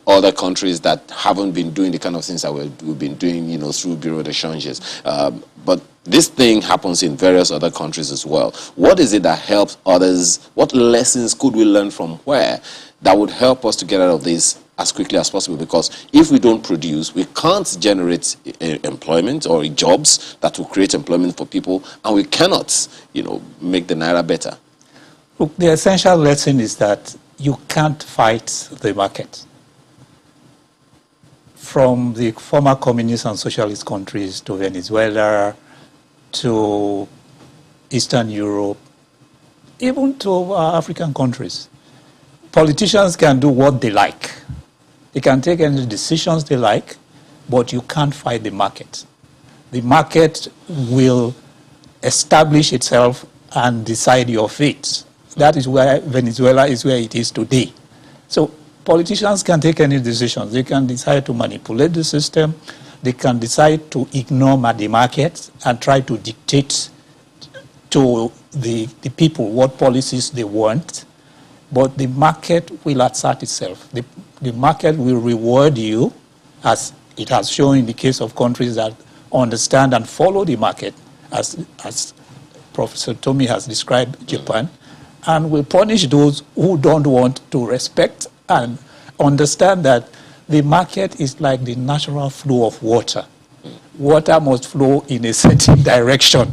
other countries that haven't been doing the kind of things that we've been doing through bureau de changes. But this thing happens in various other countries as well. What is it that helps others? What lessons could we learn from where that would help us to get out of this as quickly as possible? Because if we don't produce, we can't generate employment or jobs that will create employment for people, and we cannot, make the naira better.
Look, the essential lesson is that you can't fight the market. From the former communist and socialist countries to Venezuela, to Eastern Europe, even to African countries, politicians can do what they like. They can take any decisions they like, but you can't fight the market. The market will establish itself and decide your fate. That is where Venezuela is where it is today. So politicians can take any decisions. They can decide to manipulate the system. They can decide to ignore the market and try to dictate to the people what policies they want. But the market will assert itself. The market will reward you, as it has shown in the case of countries that understand and follow the market, as Professor Tommy has described Japan, and will punish those who don't want to respect and understand that the market is like the natural flow of water. Water must flow in a certain direction.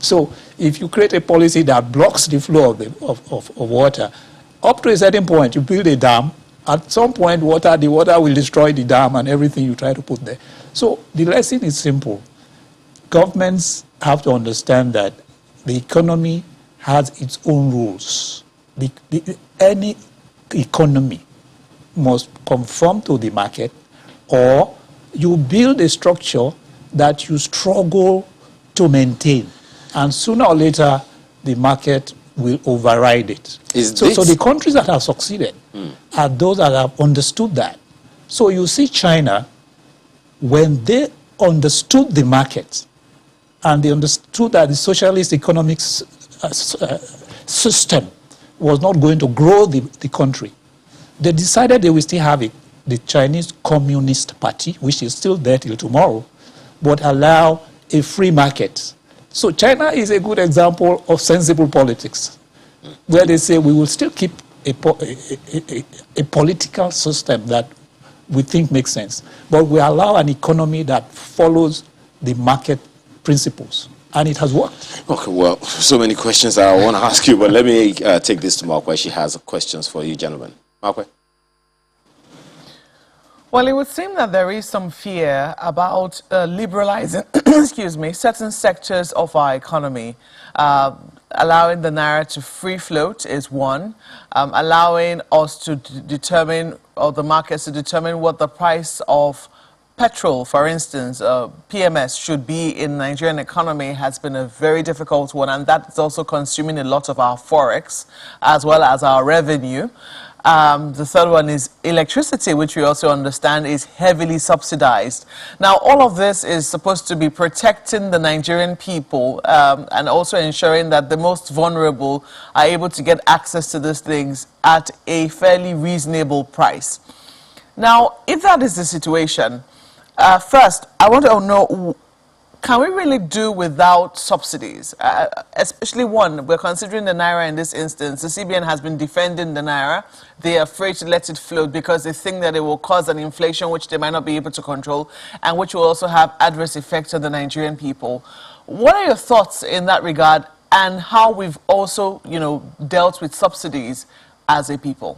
So if you create a policy that blocks the flow of water, up to a certain point, you build a dam. At some point, the water will destroy the dam and everything you try to put there. So the lesson is simple. Governments have to understand that the economy has its own rules. Any economy must conform to the market, or you build a structure that you struggle to maintain. And sooner or later, the market will override it. So the countries that have succeeded are those that have understood that. So you see China, when they understood the market and they understood that the socialist economic system was not going to grow the country, they decided they will still have the Chinese Communist Party, which is still there till tomorrow, but allow a free market. So China is a good example of sensible politics, where they say we will still keep a political system that we think makes sense, but we allow an economy that follows the market principles. And it has worked.
Okay, well, so many questions I want to ask you, but let me take this to Markwe. She has questions for you, gentlemen. Markwe?
Well, it would seem that there is some fear about liberalizing, excuse me, certain sectors of our economy. Allowing the naira to free float is one. Allowing us to determine, or the markets to determine what the price of petrol, for instance, PMS should be in the Nigerian economy has been a very difficult one, and that's also consuming a lot of our forex as well as our revenue. The third one is electricity, which we also understand is heavily subsidized. Now, all of this is supposed to be protecting the Nigerian people and also ensuring that the most vulnerable are able to get access to these things at a fairly reasonable price. Now, if that is the situation, first, I want to know, can we really do without subsidies? Especially one, we're considering the naira in this instance. The CBN has been defending the naira. They're afraid to let it float because they think that it will cause an inflation which they might not be able to control and which will also have adverse effects on the Nigerian people. What are your thoughts in that regard, and how we've also, dealt with subsidies as a people?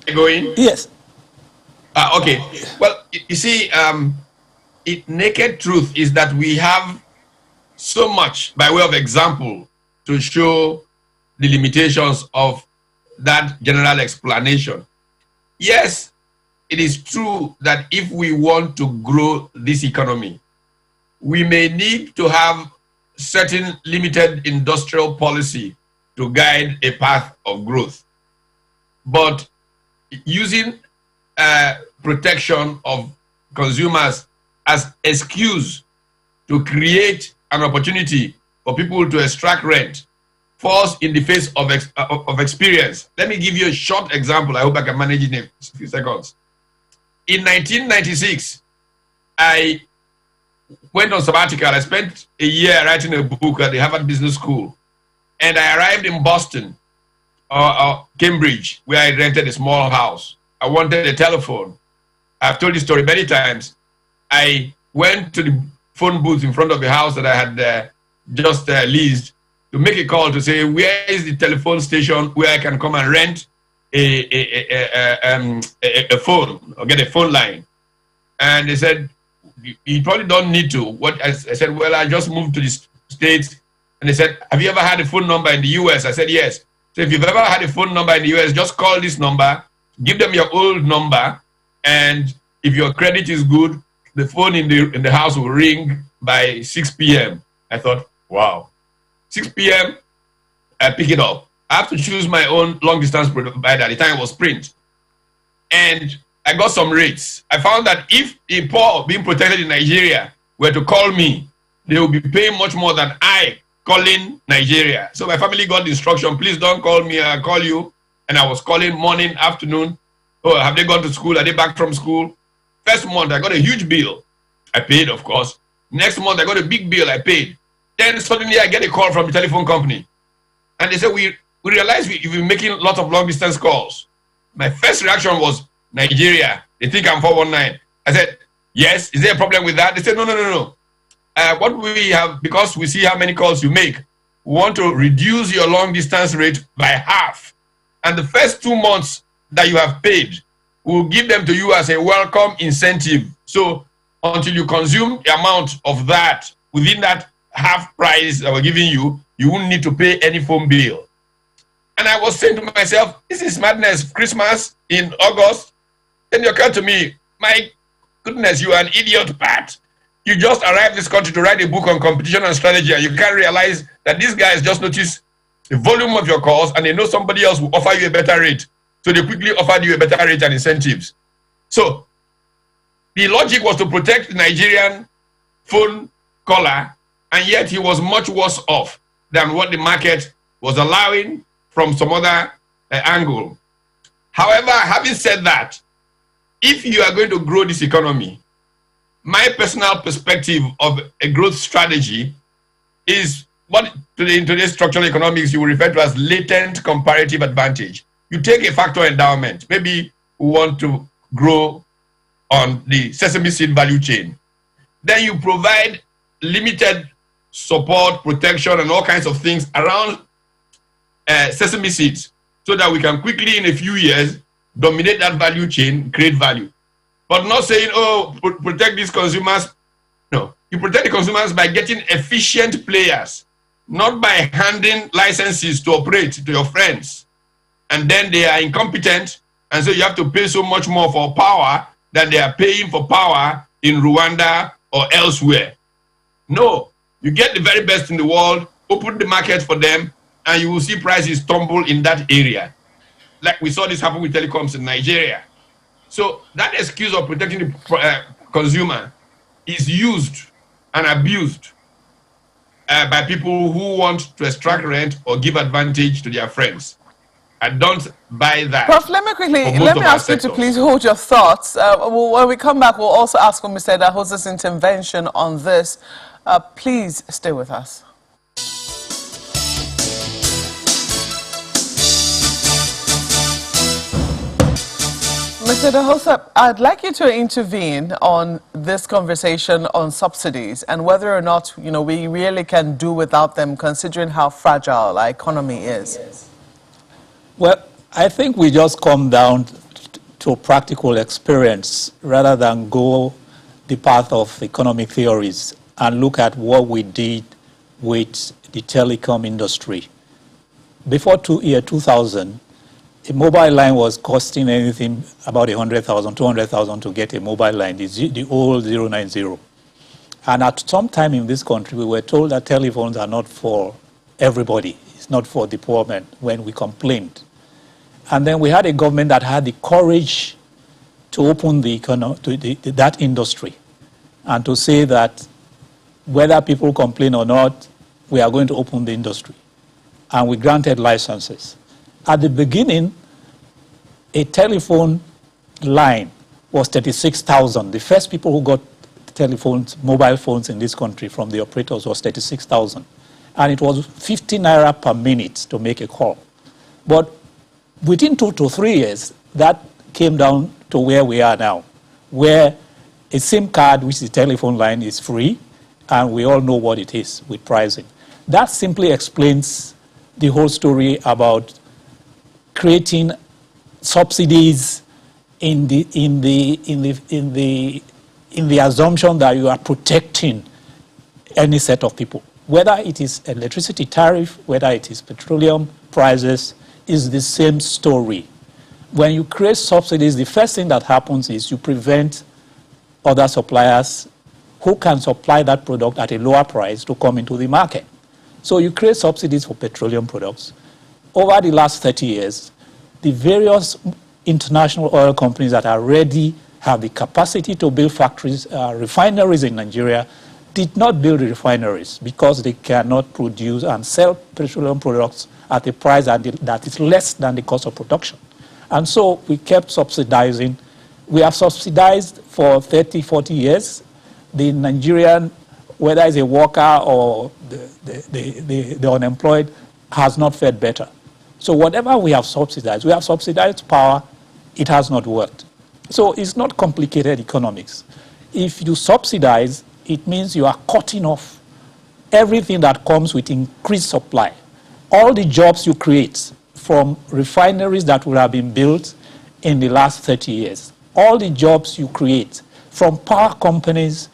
Going?
Yes.
Okay. Well, you see, naked truth is that we have so much by way of example to show the limitations of that general explanation. Yes, it is true that if we want to grow this economy, we may need to have certain limited industrial policy to guide a path of growth. But using protection of consumers as excuse to create an opportunity for people to extract rent falls in the face of experience. Let me give you a short example. I hope I can manage it in a few seconds. In 1996, I went on sabbatical. I spent a year writing a book at the Harvard Business School. And I arrived in Boston, Cambridge, where I rented a small house. I wanted a telephone. I've told this story many times. I went to the phone booth in front of the house that I had just leased to make a call to say, where is the telephone station where I can come and rent a phone or get a phone line? And they said, you probably don't need to. I said, well, I just moved to the States. And they said, have you ever had a phone number in the US? I said, yes. So if you've ever had a phone number in the US, just call this number, give them your old number, and if your credit is good, the phone in the house will ring by 6 p.m. I thought, wow. 6 p.m., I pick it up. I have to choose my own long-distance provider. At the time it was Sprint. And I got some rates. I found that if the poor being protected in Nigeria were to call me, they would be paying much more than I calling Nigeria. So my family got the instruction, please don't call me, I'll call you. And I was calling morning, afternoon. Oh, have they gone to school? Are they back from school? First month, I got a huge bill. I paid, of course. Next month, I got a big bill. I paid. Then suddenly, I get a call from the telephone company. And they said, we realize you've been making lots of long-distance calls. My first reaction was, Nigeria. They think I'm 419. I said, yes. Is there a problem with that? They said, no. What we have, because we see how many calls you make, we want to reduce your long-distance rate by half. And the first 2 months that you have paid, we'll give them to you as a welcome incentive. So until you consume the amount of that within that half price that we're giving you, you won't need to pay any phone bill. And I was saying to myself, this is madness. Christmas in August. Then it occurred to me, my goodness, you are an idiot, Pat. You just arrived this country to write a book on competition and strategy, and you can't realize that these guys just notice the volume of your calls, and they know somebody else will offer you a better rate. So they quickly offered you a better rate and incentives. So the logic was to protect the Nigerian phone caller, and yet he was much worse off than what the market was allowing from some other angle. However, having said that, if you are going to grow this economy, my personal perspective of a growth strategy is what in today's structural economics you will refer to as latent comparative advantage. You take a factor endowment. Maybe we want to grow on the sesame seed value chain. Then you provide limited support, protection, and all kinds of things around sesame seeds so that we can quickly, in a few years, dominate that value chain, create value. But not saying, oh, protect these consumers. No, you protect the consumers by getting efficient players, not by handing licenses to operate to your friends. And then they are incompetent, and so you have to pay so much more for power than they are paying for power in Rwanda or elsewhere. No, you get the very best in the world, open the market for them, and you will see prices tumble in that area. Like we saw this happen with telecoms in Nigeria. So that excuse of protecting the consumer is used and abused by people who want to extract rent or give advantage to their friends. I don't buy that.
Prof, let me ask you to please hold your thoughts. When we come back, we'll also ask for Mr. Dahosa's intervention on this. Please stay with us. Mr. Dahosa, I'd like you to intervene on this conversation on subsidies and whether or not, we really can do without them, considering how fragile our economy is. Yes.
Well, I think we just come down to practical experience rather than go the path of economic theories and look at what we did with the telecom industry. Before year 2000, a mobile line was costing anything about 100,000, 200,000 to get a mobile line, the old 090. And at some time in this country, we were told that telephones are not for everybody. It's not for the poor men when we complained. And then we had a government that had the courage to open that industry and to say that whether people complain or not, we are going to open the industry. And we granted licenses. At the beginning, a telephone line was 36,000. The first people who got telephones, mobile phones in this country from the operators was 36,000. And it was 50 naira per minute to make a call. But within 2 to 3 years, that came down to where we are now, where a SIM card, which is a telephone line, is free, and we all know what it is with pricing. That simply explains the whole story about creating subsidies in the assumption that you are protecting any set of people. Whether it is electricity tariff, whether it is petroleum prices, is the same story. When you create subsidies, the first thing that happens is you prevent other suppliers who can supply that product at a lower price to come into the market. So you create subsidies for petroleum products. Over the last 30 years, the various international oil companies that are ready, have the capacity to build factories, refineries in Nigeria, did not build the refineries because they cannot produce and sell petroleum products at a price that is less than the cost of production. And so we kept subsidizing. We have subsidized for 30, 40 years. The Nigerian, whether it's a worker or the unemployed, has not fared better. So whatever we have subsidized power, it has not worked. So it's not complicated economics. If you subsidize, it means you are cutting off everything that comes with increased supply. All the jobs you create from refineries that would have been built in the last 30 years, all the jobs you create from power companies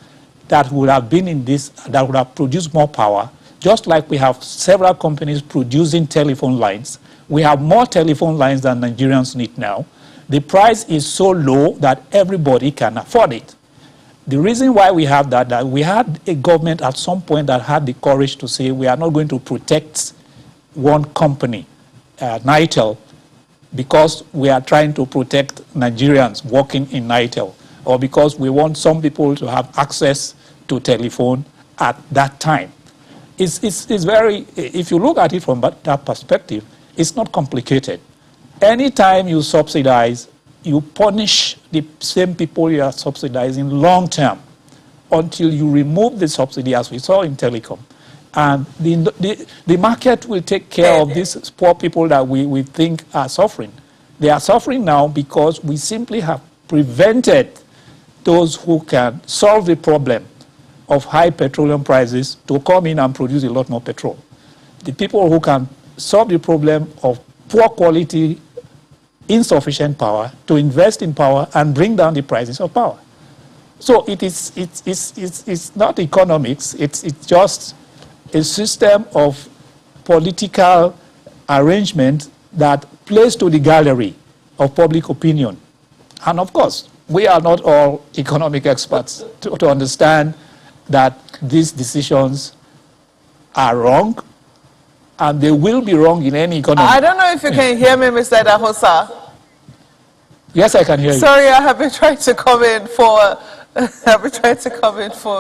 that would have been in this, that would have produced more power, just like we have several companies producing telephone lines. We have more telephone lines than Nigerians need now. The price is so low that everybody can afford it. The reason why we have that we had a government at some point that had the courage to say we are not going to protect one company, Nitel, because we are trying to protect Nigerians working in Nitel, or because we want some people to have access to telephone at that time. It's very, if you look at it from that perspective, it's not complicated. Anytime you subsidize, you punish the same people you are subsidizing long term until you remove the subsidy, as we saw in telecom. And the market will take care of these poor people that we think are suffering. They are suffering now because we simply have prevented those who can solve the problem of high petroleum prices to come in and produce a lot more petrol. The people who can solve the problem of poor quality, insufficient power, to invest in power and bring down the prices of power. So it's not economics, it's just a system of political arrangement that plays to the gallery of public opinion. And of course, we are not all economic experts to understand that these decisions are wrong, and they will be wrong in any economy.
I don't know if you can hear me, Mr. Dahosa.
Yes, I can hear you.
Sorry, I have been trying to come in for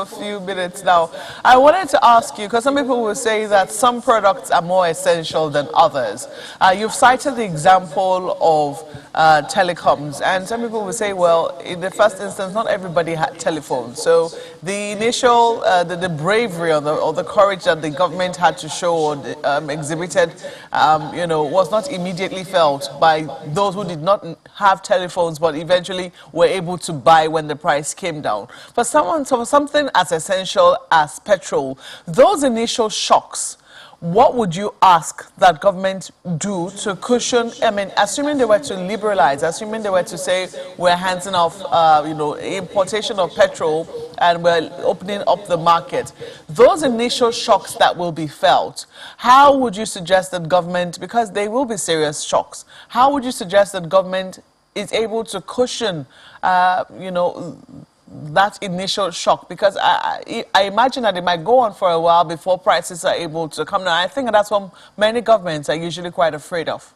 a few minutes now. I wanted to ask you, because some people will say that some products are more essential than others. You've cited the example of telecoms, and some people will say, well, in the first instance, not everybody had telephones. So the initial, the bravery or the courage that the government had to show or exhibited, was not immediately felt by those who did not have telephones, but eventually were able to buy when the price came down. For something as essential as petrol, those initial shocks, what would you ask that government do to cushion? I mean, assuming they were to liberalize, assuming they were to say we're handing off, importation of petrol and we're opening up the market, those initial shocks that will be felt, how would you suggest that government, because they will be serious shocks, how would you suggest that government is able to cushion, that initial shock? Because I imagine that it might go on for a while before prices are able to come down. I think that's what many governments are usually quite afraid of.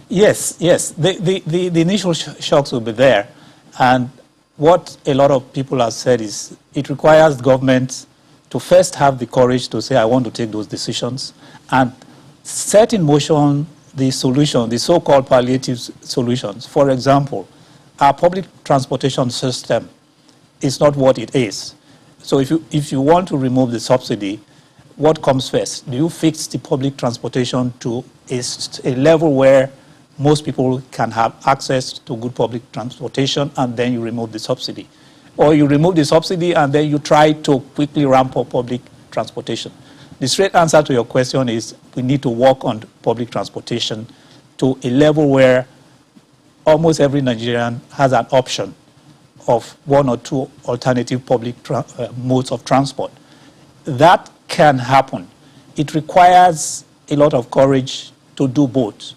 Yes. The initial shocks will be there. And what a lot of people have said is it requires government to first have the courage to say, I want to take those decisions, and set in motion the solution, the so-called palliative solutions. For example, our public transportation system is not what it is. So if you want to remove the subsidy, what comes first? Do you fix the public transportation to a level where most people can have access to good public transportation, and then you remove the subsidy? Or you remove the subsidy and then you try to quickly ramp up public transportation? The straight answer to your question is we need to work on public transportation to a level where almost every Nigerian has an option of one or two alternative public modes of transport. That can happen. It requires a lot of courage to do both.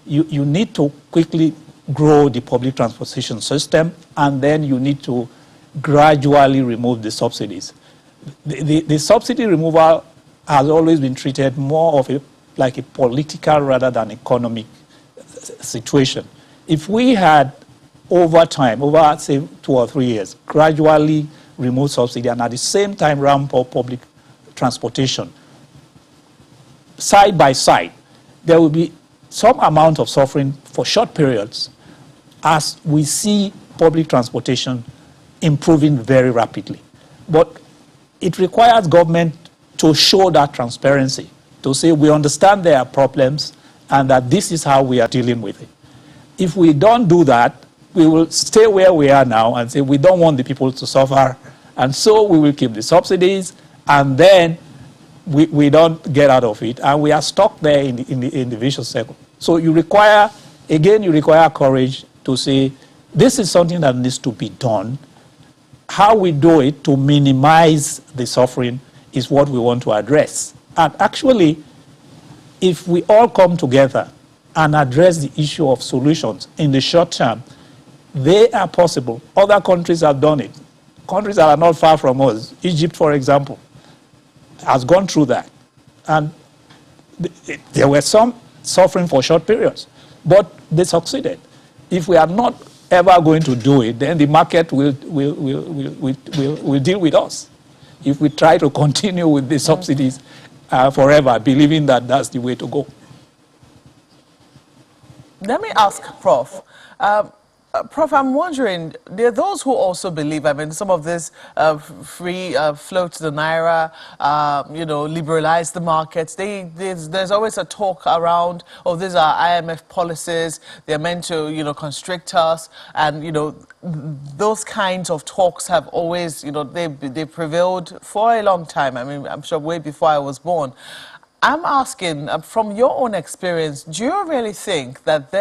You need to quickly grow the public transportation system, and then you need to gradually remove the subsidies. The subsidy removal has always been treated more of like a political rather than economic situation. If we had over time, over say 2 or 3 years, gradually remove subsidy and at the same time ramp up public transportation, side by side, there will be some amount of suffering for short periods as we see public transportation improving very rapidly. But it requires government to show that transparency, to say we understand there are problems and that this is how we are dealing with it. If we don't do that, we will stay where we are now and say we don't want the people to suffer, and so we will keep the subsidies, and then we don't get out of it, and we are stuck there in the vicious circle. So you require courage to say this is something that needs to be done. How we do it to minimize the suffering is what we want to address. And actually, if we all come together and address the issue of solutions in the short term, they are possible. Other countries have done it. Countries that are not far from us, Egypt, for example, has gone through that. And there were some suffering for short periods, but they succeeded. If we are not ever going to do it, then the market will deal with us. If we try to continue with the subsidies forever, believing that that's the way to go.
Let me ask Prof. Prof, I'm wondering, there are those who also believe, I mean, some of this free flow to the naira, liberalize the markets. There's always a talk around, oh, these are IMF policies. They're meant to, constrict us. And, those kinds of talks have always, they prevailed for a long time. I mean, I'm sure way before I was born. I'm asking, from your own experience, do you really think that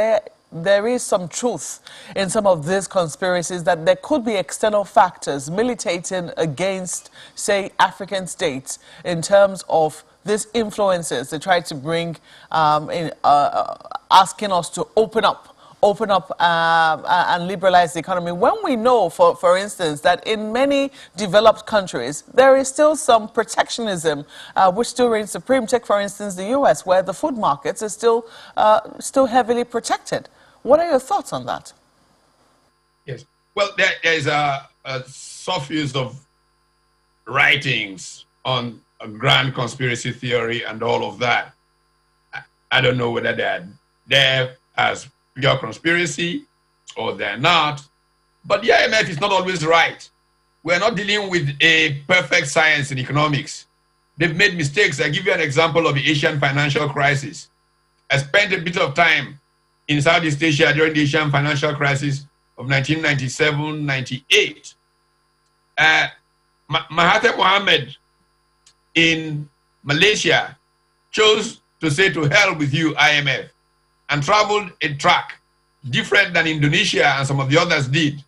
there is some truth in some of these conspiracies, that there could be external factors militating against, say, African states in terms of these influences they try to bring, asking us to open up and liberalize the economy, when we know, for instance, that in many developed countries, there is still some protectionism which still reigns supreme. Take, for instance, the US, where the food markets are still heavily protected. What are your thoughts on that?
Yes. Well, there is a sufficient of writings on a grand conspiracy theory and all of that. I don't know whether they're there as pure conspiracy or they're not. But the IMF is not always right. We're not dealing with a perfect science in economics. They've made mistakes. I'll give you an example of the Asian financial crisis. I spent a bit of time in Southeast Asia during the Asian financial crisis of 1997-98. Mahathir Mohamad in Malaysia chose to say to hell with you, IMF, and traveled a track different than Indonesia and some of the others did.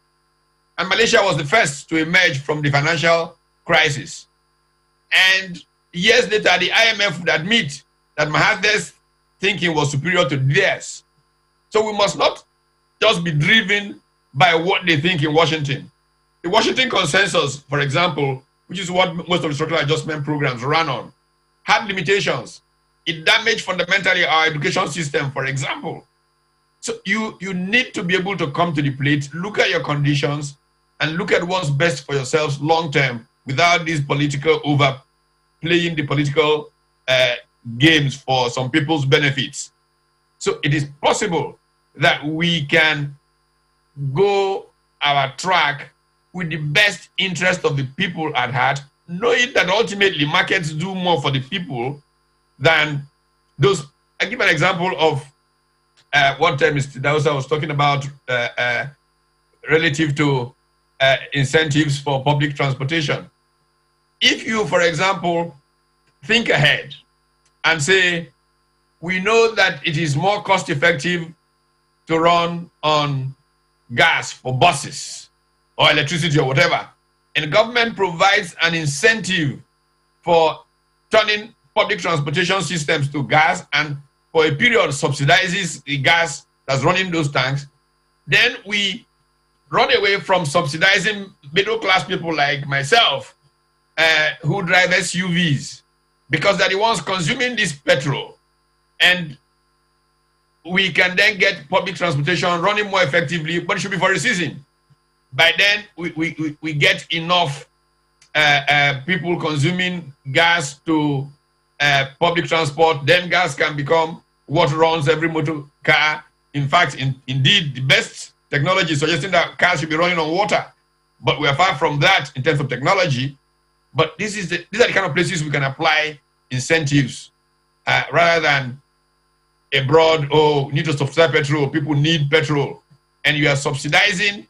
And Malaysia was the first to emerge from the financial crisis. And years later, the IMF would admit that Mahathir's thinking was superior to theirs. So we must not just be driven by what they think in Washington. The Washington Consensus, for example, which is what most of the structural adjustment programs run on, had limitations. It damaged fundamentally our education system, for example. So you need to be able to come to the plate, look at your conditions, and look at what's best for yourselves long-term without this political playing the political games for some people's benefits. So it is possible that we can go our track with the best interest of the people at heart, knowing that ultimately markets do more for the people than those. I give an example of what Mr. Dausa was talking about relative to incentives for public transportation. If you, for example, think ahead and say, we know that it is more cost effective to run on gas for buses or electricity or whatever, and the government provides an incentive for turning public transportation systems to gas and for a period subsidizes the gas that's running those tanks, then we run away from subsidizing middle-class people like myself who drive SUVs, because they're the ones consuming this petrol. And we can then get public transportation running more effectively, but it should be for a season. By then, we get enough people consuming gas to public transport. Then gas can become what runs every motor car. In fact, indeed, the best technology is suggesting that cars should be running on water. But we are far from that in terms of technology. But these are the kind of places we can apply incentives rather than a broad, we need to subsidize petrol, people need petrol. And you are subsidizing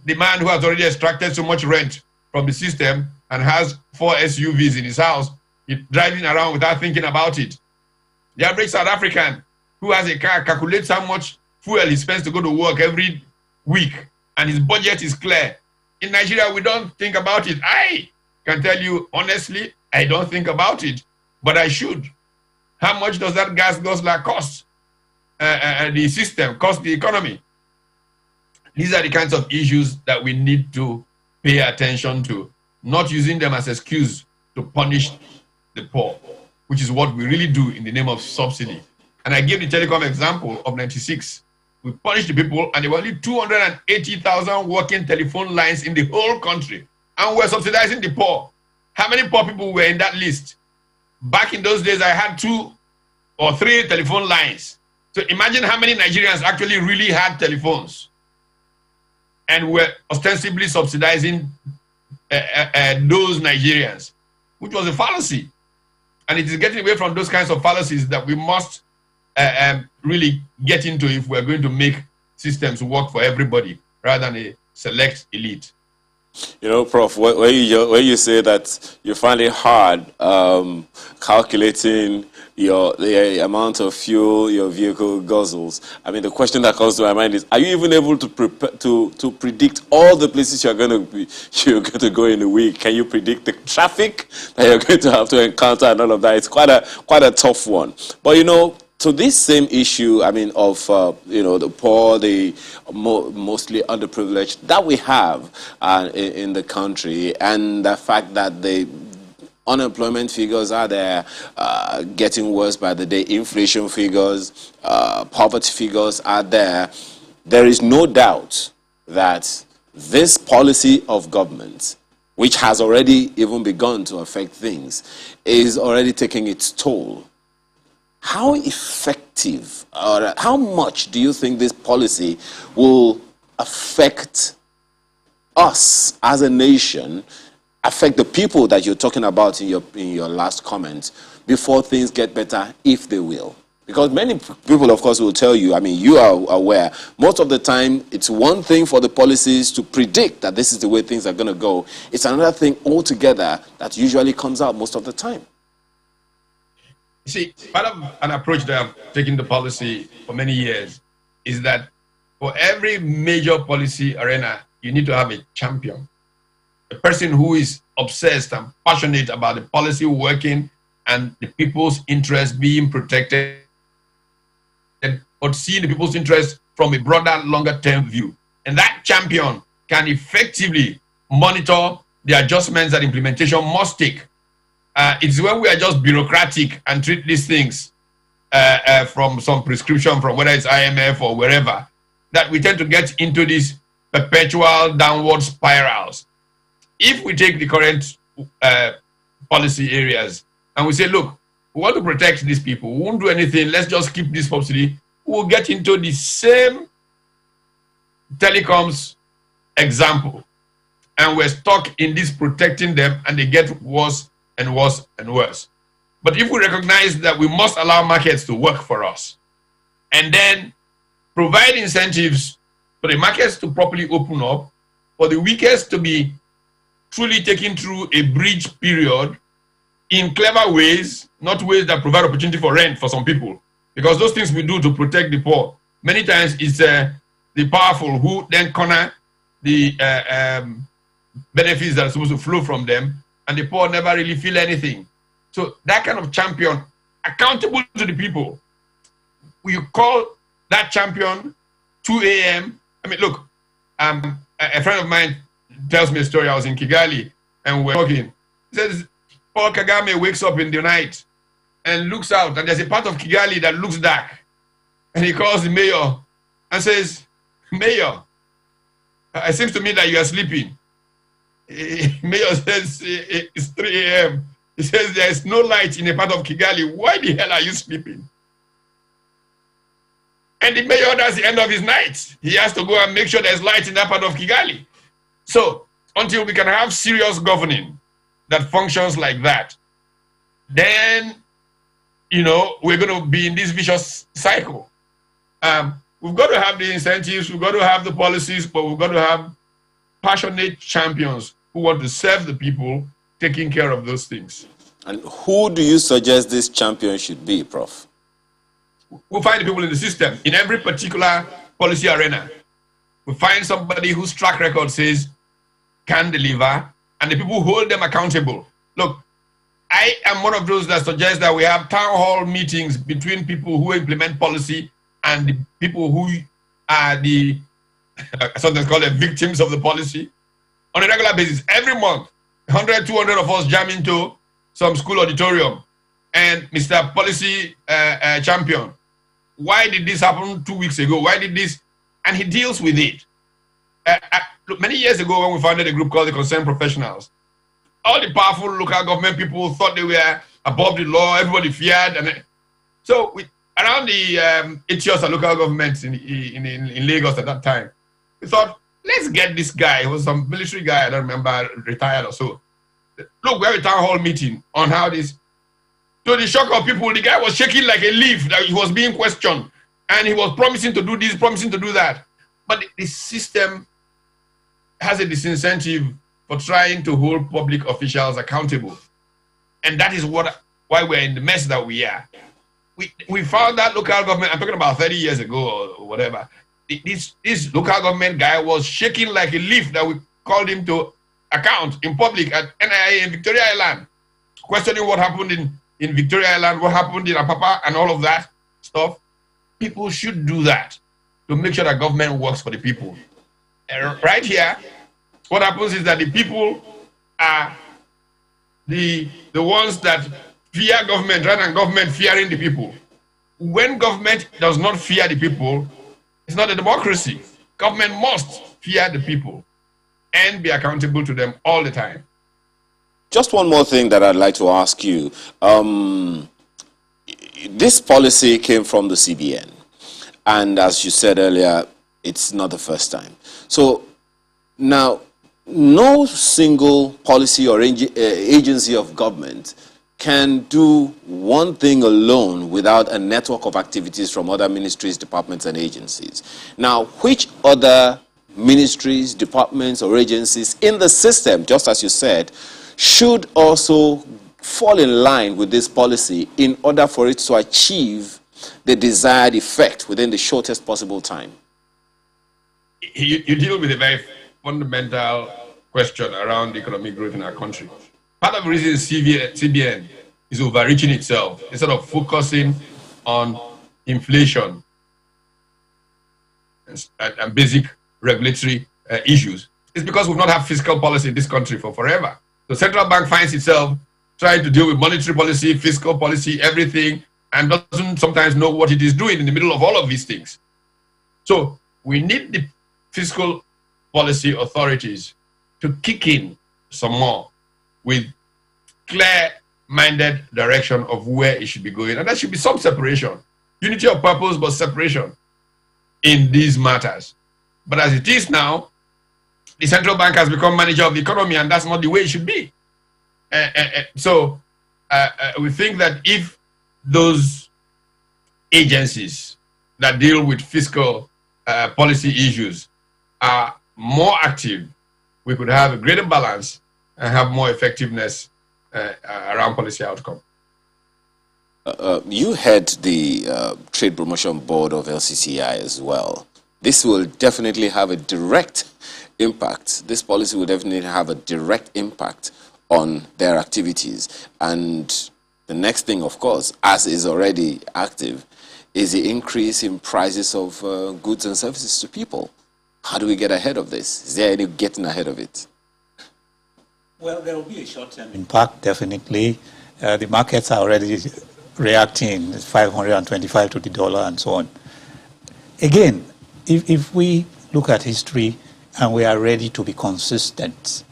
the man who has already extracted so much rent from the system and has 4 SUVs in his house, he's driving around without thinking about it. The average South African who has a car calculates how much fuel he spends to go to work every week, and his budget is clear. In Nigeria, we don't think about it. I can tell you honestly, I don't think about it, but I should. How much does that gas guzzler cost the system, cost the economy? These are the kinds of issues that we need to pay attention to, not using them as an excuse to punish the poor, which is what we really do in the name of subsidy. And I gave the telecom example of 96. We punished the people, and there were only 280,000 working telephone lines in the whole country, and we're subsidizing the poor. How many poor people were in that list? Back in those days, I had 2 or 3 telephone lines. So imagine how many Nigerians actually really had telephones and were ostensibly subsidizing those Nigerians, which was a fallacy. And it is getting away from those kinds of fallacies that we must really get into if we're going to make systems work for everybody rather than a select elite.
You know, Prof, when you say that you find it hard calculating the amount of fuel your vehicle guzzles, I mean, the question that comes to my mind is: are you even able to predict all the places you're going to go in a week? Can you predict the traffic that you're going to have to encounter and all of that? It's quite a tough one. But you know, to this same issue, I mean, of the poor, the mostly underprivileged that we have in the country, and the fact that the unemployment figures are there, getting worse by the day, inflation figures, poverty figures are there. There is no doubt that this policy of government, which has already even begun to affect things, is already taking its toll. How effective or how much do you think this policy will affect us as a nation, affect the people that you're talking about in your last comment, before things get better, if they will? Because many people, of course, will tell you, I mean, you are aware, most of the time, it's one thing for the policies to predict that this is the way things are going to go. It's another thing altogether that usually comes out most of the time.
See, part of an approach that I've taken the policy for many years is that for every major policy arena, you need to have a champion, a person who is obsessed and passionate about the policy working and the people's interests being protected, or seeing the people's interests from a broader, longer-term view. And that champion can effectively monitor the adjustments that implementation must take. It's when we are just bureaucratic and treat these things from some prescription, from whether it's IMF or wherever, that we tend to get into these perpetual downward spirals. If we take the current policy areas, and we say, look, we want to protect these people. We won't do anything. Let's just keep this subsidy. We'll get into the same telecoms example, and we're stuck in this protecting them, and they get worse and worse and worse. But if we recognize that we must allow markets to work for us, and then provide incentives for the markets to properly open up, for the weakest to be truly taken through a bridge period in clever ways, not ways that provide opportunity for rent for some people. Because those things we do to protect the poor, many times it's the powerful who then corner the benefits that are supposed to flow from them, and the poor never really feel anything. So that kind of champion, accountable to the people, you call that champion 2 a.m. I mean, look, a friend of mine tells me a story. I was in Kigali and we're talking. He says, Paul Kagame wakes up in the night and looks out, and there's a part of Kigali that looks dark. And he calls the mayor and says, Mayor, it seems to me that you are sleeping. Mayor says, it's 3 a.m. He says, there is no light in a part of Kigali. Why the hell are you sleeping? And the mayor, that's the end of his night. He has to go and make sure there's light in that part of Kigali. So until we can have serious governing that functions like that, then, you know, we're going to be in this vicious cycle. We've got to have the incentives, we've got to have the policies, but we've got to have passionate champions who want to serve the people, taking care of those things.
And who do you suggest this champion should be, Prof?
We'll find the people in the system, in every particular policy arena. We find somebody whose track record says can deliver, and the people hold them accountable. Look, I am one of those that suggest that we have town hall meetings between people who implement policy and the people who are the, sometimes called the victims of the policy, on a regular basis. Every month, 100, 200 of us jam into some school auditorium, and Mr. Policy Champion, why did this happen 2 weeks ago? Why did this? And he deals with it. Look, many years ago when we founded a group called the Concerned Professionals, all the powerful local government people thought they were above the law, everybody feared. And so around the 8 years of local government in Lagos at that time, we thought, let's get this guy, who was some military guy, I don't remember, retired or so. Look, we have a town hall meeting on how this. To the shock of people, the guy was shaking like a leaf that he was being questioned. And he was promising to do this, promising to do that. But the system has a disincentive for trying to hold public officials accountable. And that is why we're in the mess that we are. We found that local government, I'm talking about 30 years ago or whatever, this local government guy was shaking like a leaf that we called him to account in public at NIA in Victoria Island, questioning what happened in Victoria Island, what happened in Apapa and all of that stuff. People should do that to make sure that government works for the people. Right here, what happens is that the people are the ones that fear government rather than government fearing the people. When government does not fear the people, it's not a democracy. Government must fear the people and be accountable to them all the time.
Just one more thing that I'd like to ask you. This policy came from the CBN. And as you said earlier, it's not the first time. So now, no single policy or agency of government can do one thing alone without a network of activities from other ministries, departments, and agencies. Now, which other ministries, departments, or agencies in the system, just as you said, should also fall in line with this policy in order for it to achieve the desired effect within the shortest possible time?
You deal with a very fundamental question around economic growth in our country. Part of the reason CBN is overreaching itself instead of focusing on inflation and basic regulatory issues is because we've not had fiscal policy in this country for forever. The central bank finds itself trying to deal with monetary policy, fiscal policy, everything, and doesn't sometimes know what it is doing in the middle of all of these things. So we need the fiscal policy authorities to kick in some more with clear-minded direction of where it should be going. And there should be some separation. Unity of purpose, but separation in these matters. But as it is now, the central bank has become manager of the economy, and that's not the way it should be. So we think that if those agencies that deal with fiscal policy issues are more active, we could have a greater balance and have more effectiveness around policy outcome.
You head the Trade Promotion Board of LCCI as well. This will definitely have a direct impact. This policy will definitely have a direct impact on their activities. And the next thing, of course, as is already active, is the increase in prices of goods and services to people. How do we get ahead of this? Is there any getting ahead of it?
Well, there will be a short-term impact, definitely. The markets are already reacting, 525 to the dollar and so on. Again, if we look at history and we are ready to be consistent,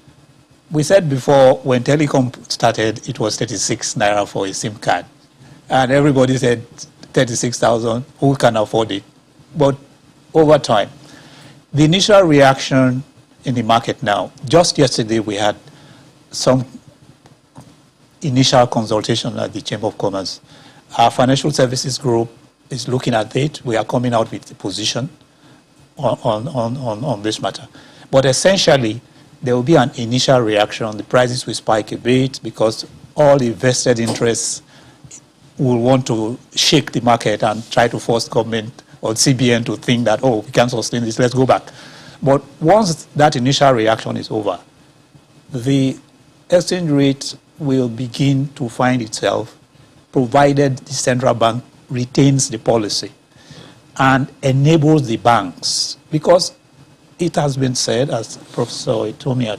we said before when telecom started, it was 36 naira for a SIM card. And everybody said 36,000, who can afford it? But over time, the initial reaction in the market now, just yesterday we had some initial consultation at the Chamber of Commerce. Our financial services group is looking at it. We are coming out with a position on this matter. But essentially, there will be an initial reaction. The prices will spike a bit because all the vested interests will want to shake the market and try to force government or CBN to think that, oh, we can't sustain this, let's go back. But once that initial reaction is over, the exchange rate will begin to find itself, provided the central bank retains the policy and enables the banks. Because it has been said, as Professor Itomi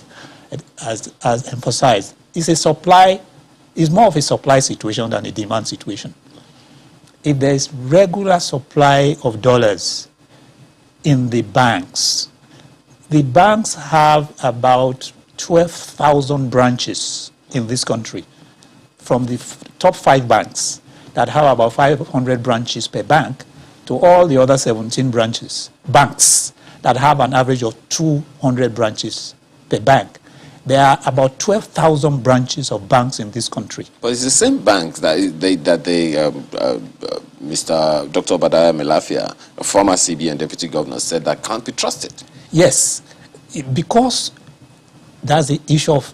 has emphasized, it's more of a supply situation than a demand situation. If there is regular supply of dollars in the banks have about 12,000 branches in this country, from the top 5 banks that have about 500 branches per bank to all the other 17 banks that have an average of 200 branches per bank. There are about 12,000 branches of banks in this country.
But it's the same banks that Mr. Dr. Badaya Melafia, a former CBN deputy governor, said that can't be trusted.
Yes, because that's the issue of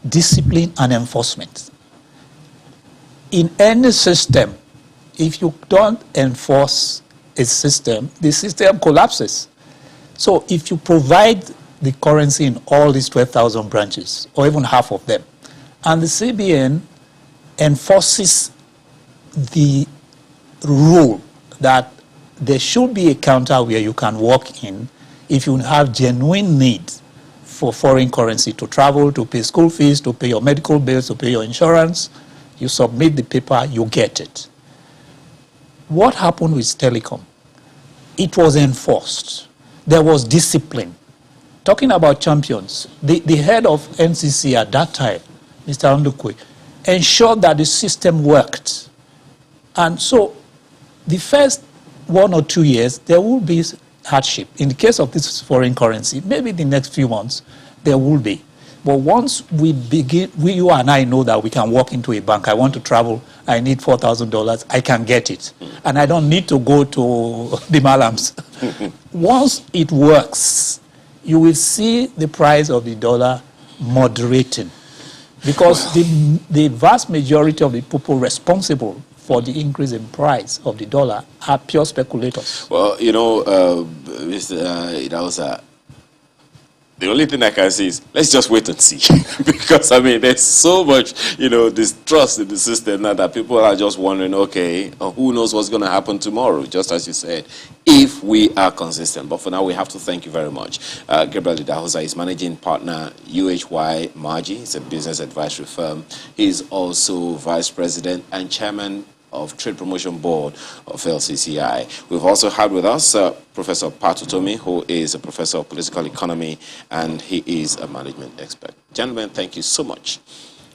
discipline and enforcement. In any system, if you don't enforce a system, the system collapses. So if you provide the currency in all these 12,000 branches, or even half of them, and the CBN enforces the rule that there should be a counter where you can walk in if you have genuine need for foreign currency to travel, to pay school fees, to pay your medical bills, to pay your insurance. You submit the paper, you get it. What happened with telecom? It was enforced. There was discipline. Talking about champions, the head of NCC at that time, Mr. Ndukwe, ensured that the system worked. And so the first 1 or 2 years, there will be hardship. In the case of this foreign currency, maybe the next few months, there will be. But once we begin, you and I know that we can walk into a bank. I want to travel. I need $4,000. I can get it. And I don't need to go to the Malams. Once it works, you will see the price of the dollar moderating. Because the vast majority of the people responsible for the increase in price of the dollar are pure speculators.
Well, you know, Mr. Idausa, the only thing I can say is let's just wait and see. Because, I mean, there's so much, you know, distrust in the system now that people are just wondering, okay, who knows what's going to happen tomorrow, just as you said, if we are consistent. But for now, we have to thank you very much. Gabriel Idausa is managing partner, UHY Margie. It's a business advisory firm. He's also vice president and chairman of Trade Promotion Board of LCCI. We've also had with us Professor Pat Utomi, who is a professor of political economy, and he is a management expert. Gentlemen, thank you so much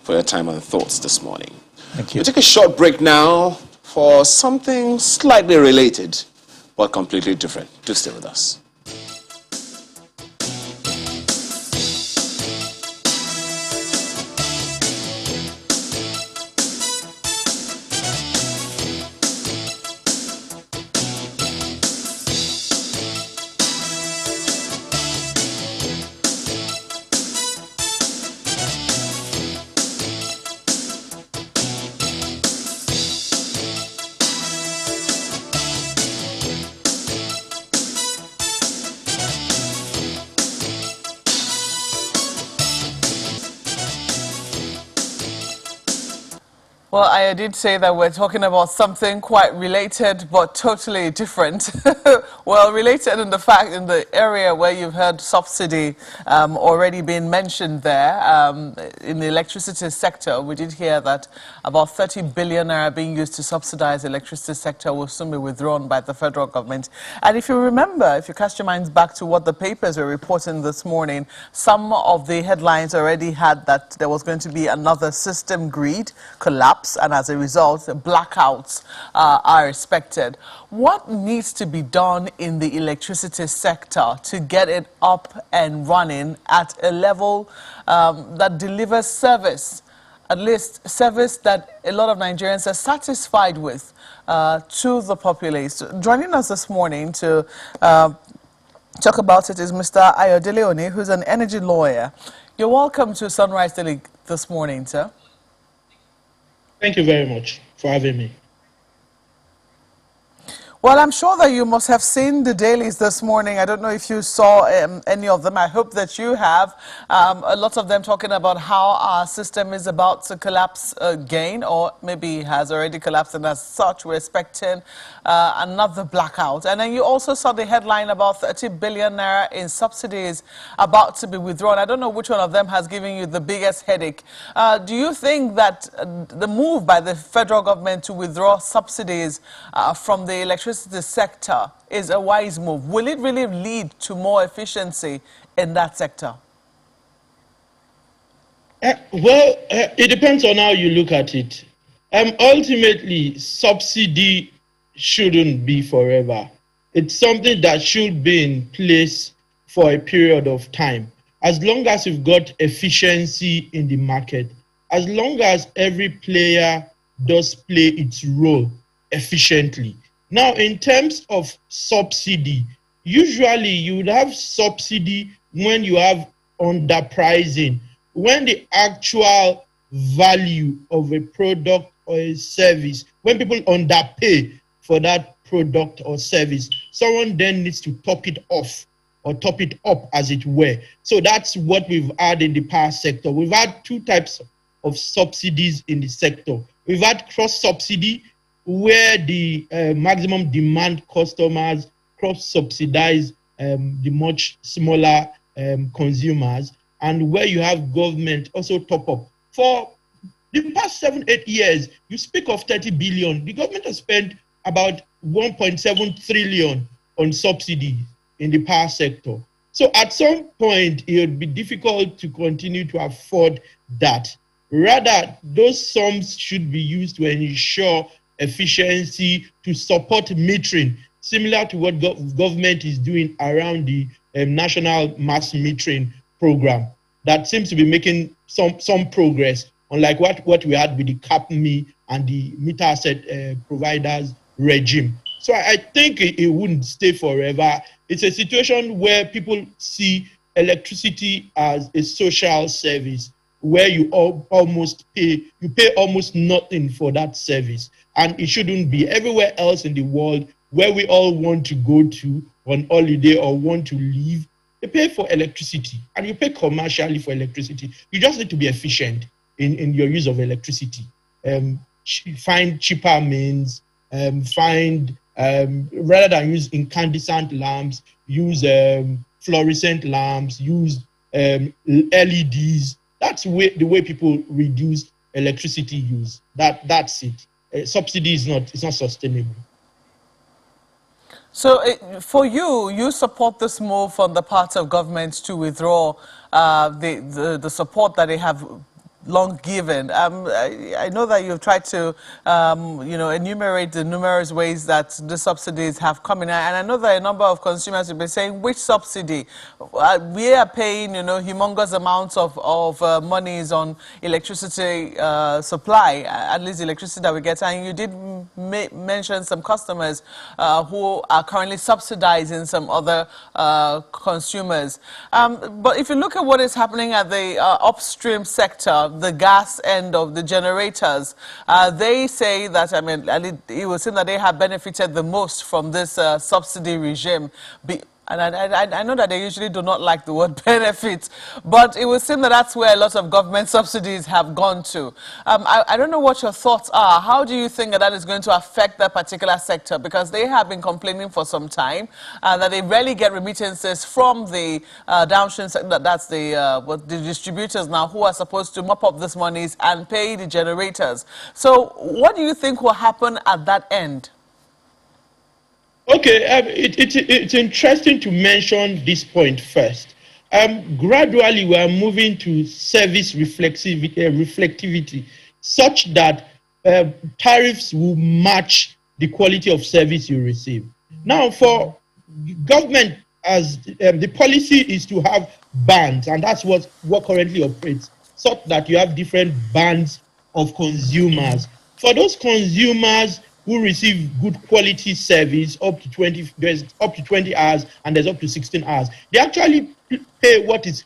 for for your time and thoughts this morning.
Thank you.
We'll take a short break now for something slightly related, but completely different. Do stay with us.
Well, I did say that we're talking about something quite related but totally different. Well, related in the fact in the area where you've heard subsidy already being mentioned there in the electricity sector. We did hear that about 30 billion naira being used to subsidize the electricity sector will soon be withdrawn by the federal government. And if you remember, if you cast your minds back to what the papers were reporting this morning, some of the headlines already had that there was going to be another system grid collapse, and as a result, blackouts are expected. What needs to be done in the electricity sector to get it up and running at a level that delivers service, at least service that a lot of Nigerians are satisfied with to the populace? Joining us this morning to talk about it is Mr. Ayodele Oni, who's an energy lawyer. You're welcome to Sunrise Daily this morning, sir.
Thank you very much for having me.
Well, I'm sure that you must have seen the dailies this morning. I don't know if you saw any of them. I hope that you have. A lot of them talking about how our system is about to collapse again, or maybe has already collapsed, and as such, we're expecting another blackout. And then you also saw the headline about 30 billion naira in subsidies about to be withdrawn. I don't know which one of them has given you the biggest headache. Do you think that the move by the federal government to withdraw subsidies from the electricity sector is a wise move? Will it really lead to more efficiency in that sector?
It depends on how you look at it. Ultimately, subsidy shouldn't be forever. It's something that should be in place for a period of time. As long as you've got efficiency in the market, as long as every player does play its role efficiently. Now, in terms of subsidy, usually you would have subsidy when you have underpricing, when the actual value of a product or a service, when people underpay for that product or service, someone then needs to top it off or top it up, as it were. So that's what we've had in the power sector. We've had two types of subsidies in the sector. We've had cross-subsidy, where the maximum demand customers cross-subsidize the much smaller consumers, and where you have government also top up. For the past 7-8 years, you speak of 30 billion. The government has spent about 1.7 trillion on subsidy in the power sector. So at some point, it would be difficult to continue to afford that. Rather, those sums should be used to ensure efficiency, to support metering, similar to what government is doing around the national mass metering program. That seems to be making some progress, unlike what we had with the CAPME and the meter asset providers regime. So I think it wouldn't stay forever. It's a situation where people see electricity as a social service, where you pay almost nothing for that service. And it shouldn't be. Everywhere else in the world where we all want to go to on holiday or want to live, they pay for electricity, and you pay commercially for electricity. You just need to be efficient in your use of electricity. Find cheaper means, rather than use incandescent lamps, use fluorescent lamps, use LEDs. That's the way people reduce electricity use. That's it. Subsidy is not sustainable.
So for you support this move on the part of government to withdraw the support that they have long given. I know that you've tried to, enumerate the numerous ways that the subsidies have come in, and I know that a number of consumers will be saying, which subsidy? We are paying, humongous amounts of monies on electricity supply, at least electricity that we get, and you did mention some customers who are currently subsidizing some other consumers. But if you look at what is happening at the upstream sector, the gas end of the generators, they say that, it would seem that they have benefited the most from this subsidy regime. And I know that they usually do not like the word benefits, but it would seem that that's where a lot of government subsidies have gone to. I don't know what your thoughts are. How do you think that is going to affect that particular sector? Because they have been complaining for some time that they rarely get remittances from the downstream sector. That's the distributors now, who are supposed to mop up these monies and pay the generators. So what do you think will happen at that end?
Okay, it's interesting to mention this point first. Gradually, we are moving to service reflectivity, such that tariffs will match the quality of service you receive. Now, for government, as the policy is to have bands, and that's what currently operates, such that you have different bands of consumers. For those consumers who receive good quality service, there's up to 20 hours and there's up to 16 hours, they actually pay what is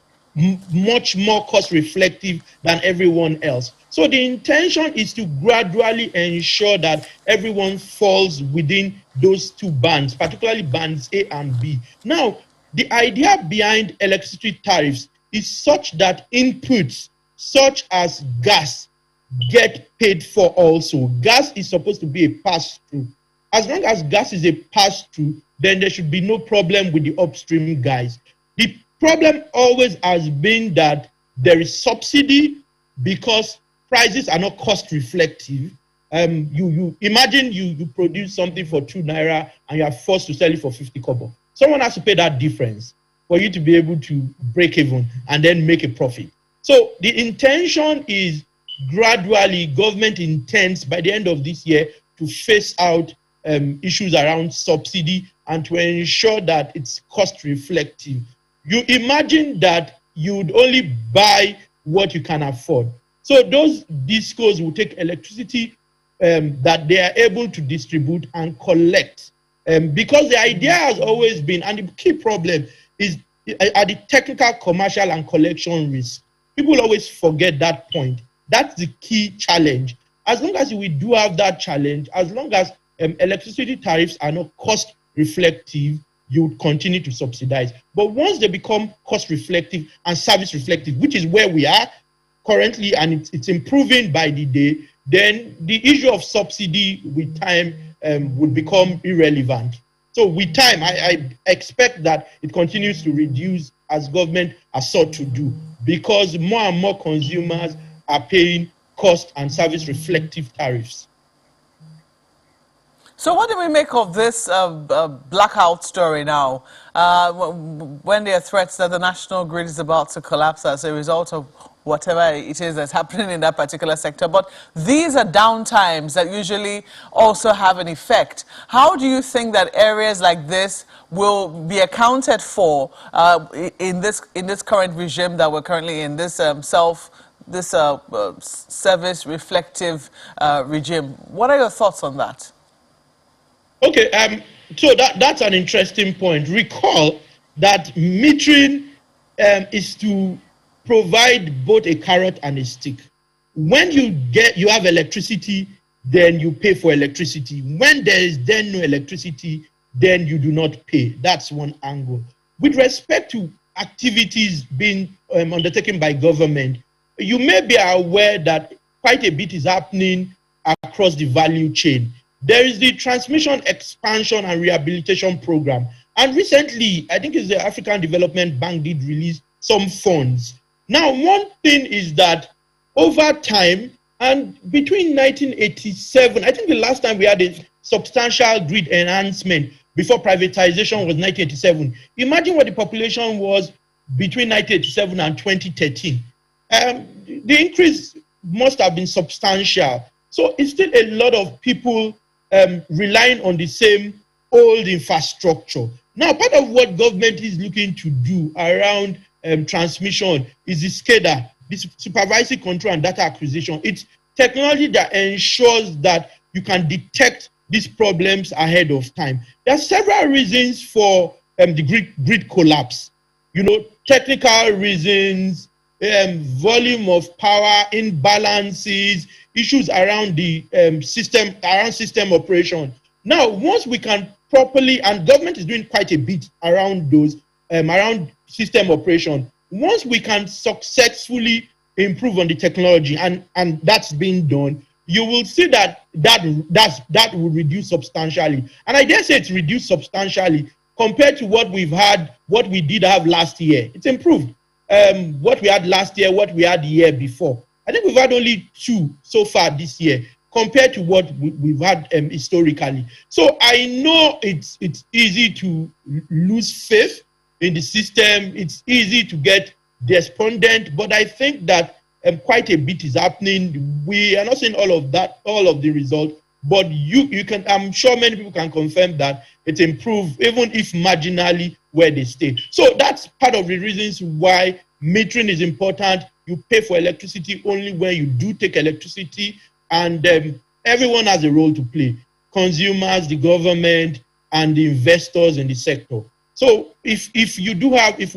much more cost reflective than everyone else. So the intention is to gradually ensure that everyone falls within those two bands, particularly bands A and B. Now, the idea behind electricity tariffs is such that inputs such as gas get paid for also. Gas is supposed to be a pass-through. As long as gas is a pass-through, then there should be no problem with the upstream guys. The problem always has been that there is subsidy because prices are not cost reflective. You imagine you produce something for 2 naira and you are forced to sell it for 50 kobo. Someone has to pay that difference for you to be able to break even and then make a profit. So the intention is gradually government intends by the end of this year to phase out issues around subsidy and to ensure that it's cost reflective. You imagine that you would only buy what you can afford. So those discos will take electricity that they are able to distribute and collect. Because the idea has always been, and the key problem is at the technical, commercial, and collection risk. People always forget that point. That's the key challenge. As long as we do have that challenge, as long as electricity tariffs are not cost reflective, you would continue to subsidize. But once they become cost reflective and service reflective, which is where we are currently, and it's improving by the day, then the issue of subsidy with time would become irrelevant. So with time, I expect that it continues to reduce as government has sought to do, because more and more consumers are paying cost and service reflective tariffs.
So what do we make of this blackout story now, when there are threats that the national grid is about to collapse as a result of whatever it is that's happening in that particular sector? But these are downtimes that usually also have an effect. How do you think that areas like this will be accounted for in this current regime that we're currently in, this service reflective regime? What are your thoughts on that?
Okay, so that's an interesting point. Recall that metering is to provide both a carrot and a stick. When you have electricity, then you pay for electricity. When there is then no electricity, then you do not pay. That's one angle. With respect to activities being undertaken by government, you may be aware that quite a bit is happening across the value chain. There is the Transmission Expansion and Rehabilitation Program. And recently, I think it's the African Development Bank did release some funds. Now, one thing is that over time, and between 1987, I think the last time we had a substantial grid enhancement before privatization was 1987. Imagine what the population was between 1987 and 2013. the increase must have been substantial. So it's still a lot of people relying on the same old infrastructure. Now, part of what government is looking to do around transmission is the SCADA, the supervisory control and data acquisition. It's technology that ensures that you can detect these problems ahead of time. There are several reasons for the grid collapse. You know, technical reasons, volume of power, imbalances, issues around the system operation. Now, once we can properly, and government is doing quite a bit around those, around system operation, once we can successfully improve on the technology, and that's being done, you will see that will reduce substantially. And I dare say it's reduced substantially compared to what we did have last year. It's improved. What we had last year, what we had the year before. I think we've had only 2 so far this year compared to what we've had historically. So I know it's easy to lose faith in the system. It's easy to get despondent, but I think that quite a bit is happening. We are not seeing all of the results, but you can, I'm sure many people can confirm that it's improved, even if marginally where they stay. So that's part of the reasons why metering is important. You pay for electricity only when you do take electricity, and everyone has a role to play. Consumers, the government, and the investors in the sector. So if we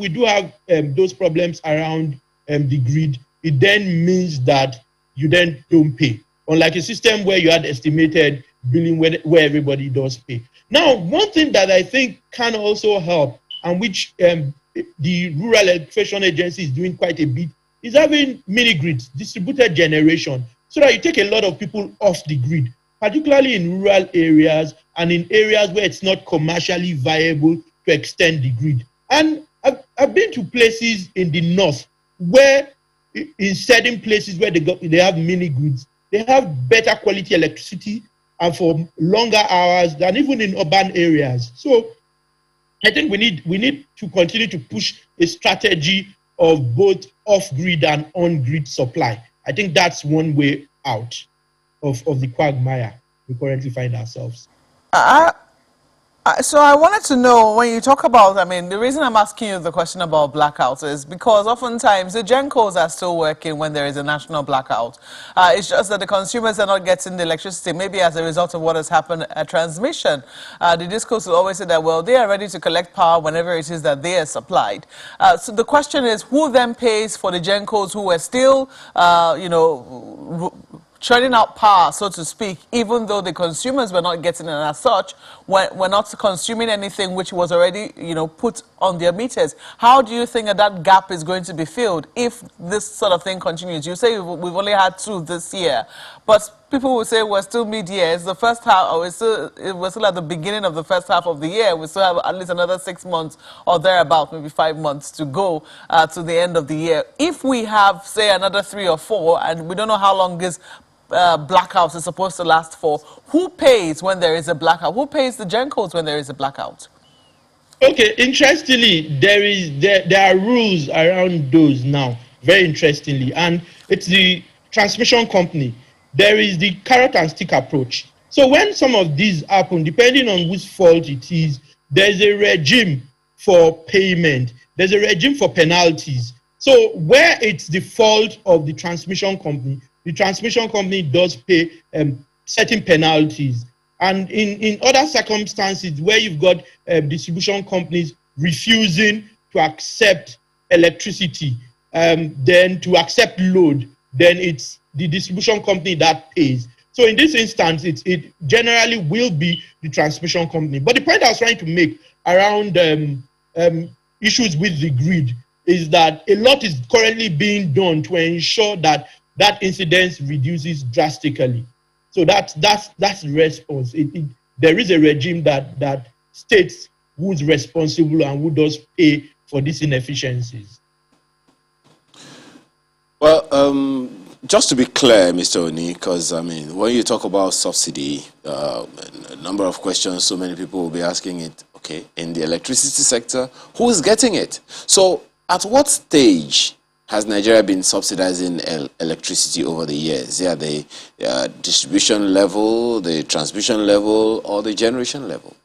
do have those problems around the grid, it then means that you then don't pay. Unlike a system where you had estimated billing where everybody does pay. Now, one thing that I think can also help, and which the Rural Electrification Agency is doing quite a bit, is having mini grids, distributed generation, so that you take a lot of people off the grid, particularly in rural areas and in areas where it's not commercially viable to extend the grid. And I've been to places in the north where, in certain places where they have mini grids, they have better quality electricity and for longer hours than even in urban areas. So I think we need to continue to push a strategy of both off-grid and on-grid supply. I think that's one way out of the quagmire we currently find ourselves.
So I wanted to know, when you talk about, I mean, the reason I'm asking you the question about blackouts is because oftentimes the GenCos are still working when there is a national blackout. It's just that the consumers are not getting the electricity, maybe as a result of what has happened at transmission. The DISCOs will always say that, well, they are ready to collect power whenever it is that they are supplied. So the question is, who then pays for the GenCos who are still, churning out power, so to speak, even though the consumers were not getting it, and as such, we're not consuming anything which was already, put on their meters. How do you think that gap is going to be filled if this sort of thing continues? You say we've only had 2 this year, but people will say we're still mid-year. It's the first half, or we're still at the beginning of the first half of the year. We still have at least another 6 months or thereabout, maybe 5 months to go to the end of the year. If we have, say, another 3 or 4, and we don't know how long this blackouts is supposed to last for, who pays when there is a blackout? Who pays the GenCos when there is a blackout?
Okay, interestingly, there are rules around those now, very interestingly, and it's the transmission company. There is the carrot and stick approach. So when some of these happen, depending on whose fault it is, there's a regime for payment, there's a regime for penalties. So where it's the fault of the transmission company does pay certain penalties. And in other circumstances where you've got distribution companies refusing to accept electricity, then to accept load, then it's the distribution company that pays. So in this instance, it generally will be the transmission company. But the point I was trying to make around issues with the grid is that a lot is currently being done to ensure that incidence reduces drastically. So that's the response. There is a regime that states who's responsible and who does pay for these inefficiencies.
Well, just to be clear, Mr. Oni, because I mean, when you talk about subsidy, a number of questions, so many people will be asking it, okay, in the electricity sector, who is getting it? So at what stage has Nigeria been subsidizing electricity over the years? Yeah, the distribution level, the transmission level, or the generation level?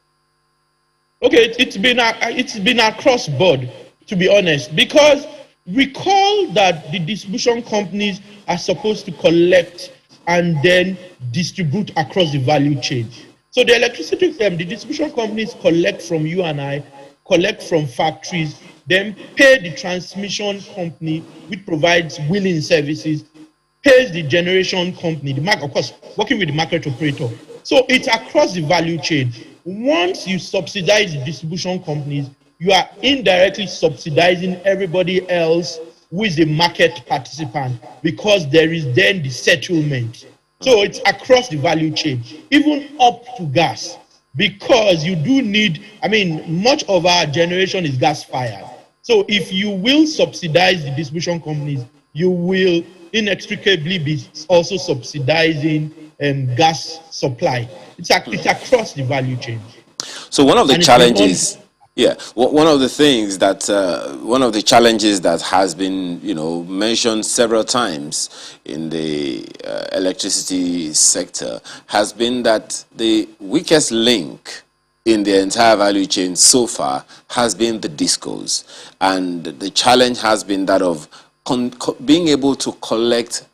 Okay, it's been across board, to be honest, because recall that the distribution companies are supposed to collect and then distribute across the value chain. So the electricity the distribution companies collect from you and I, collect from factories, then pay the transmission company, which provides wheeling services, pays the generation company, the market, of course, working with the market operator. So it's across the value chain. Once you subsidize the distribution companies, you are indirectly subsidizing everybody else who is a market participant, because there is then the settlement. So it's across the value chain, even up to gas, because you do need, I mean, much of our generation is gas fired. So if you will subsidize the distribution companies, you will inextricably be also subsidizing gas supply. It's across the value chain.
So one of the challenges, one of the things that one of the challenges that has been, mentioned several times in the electricity sector has been that the weakest link in the entire value chain so far has been the discos, and the challenge has been that of being able to collect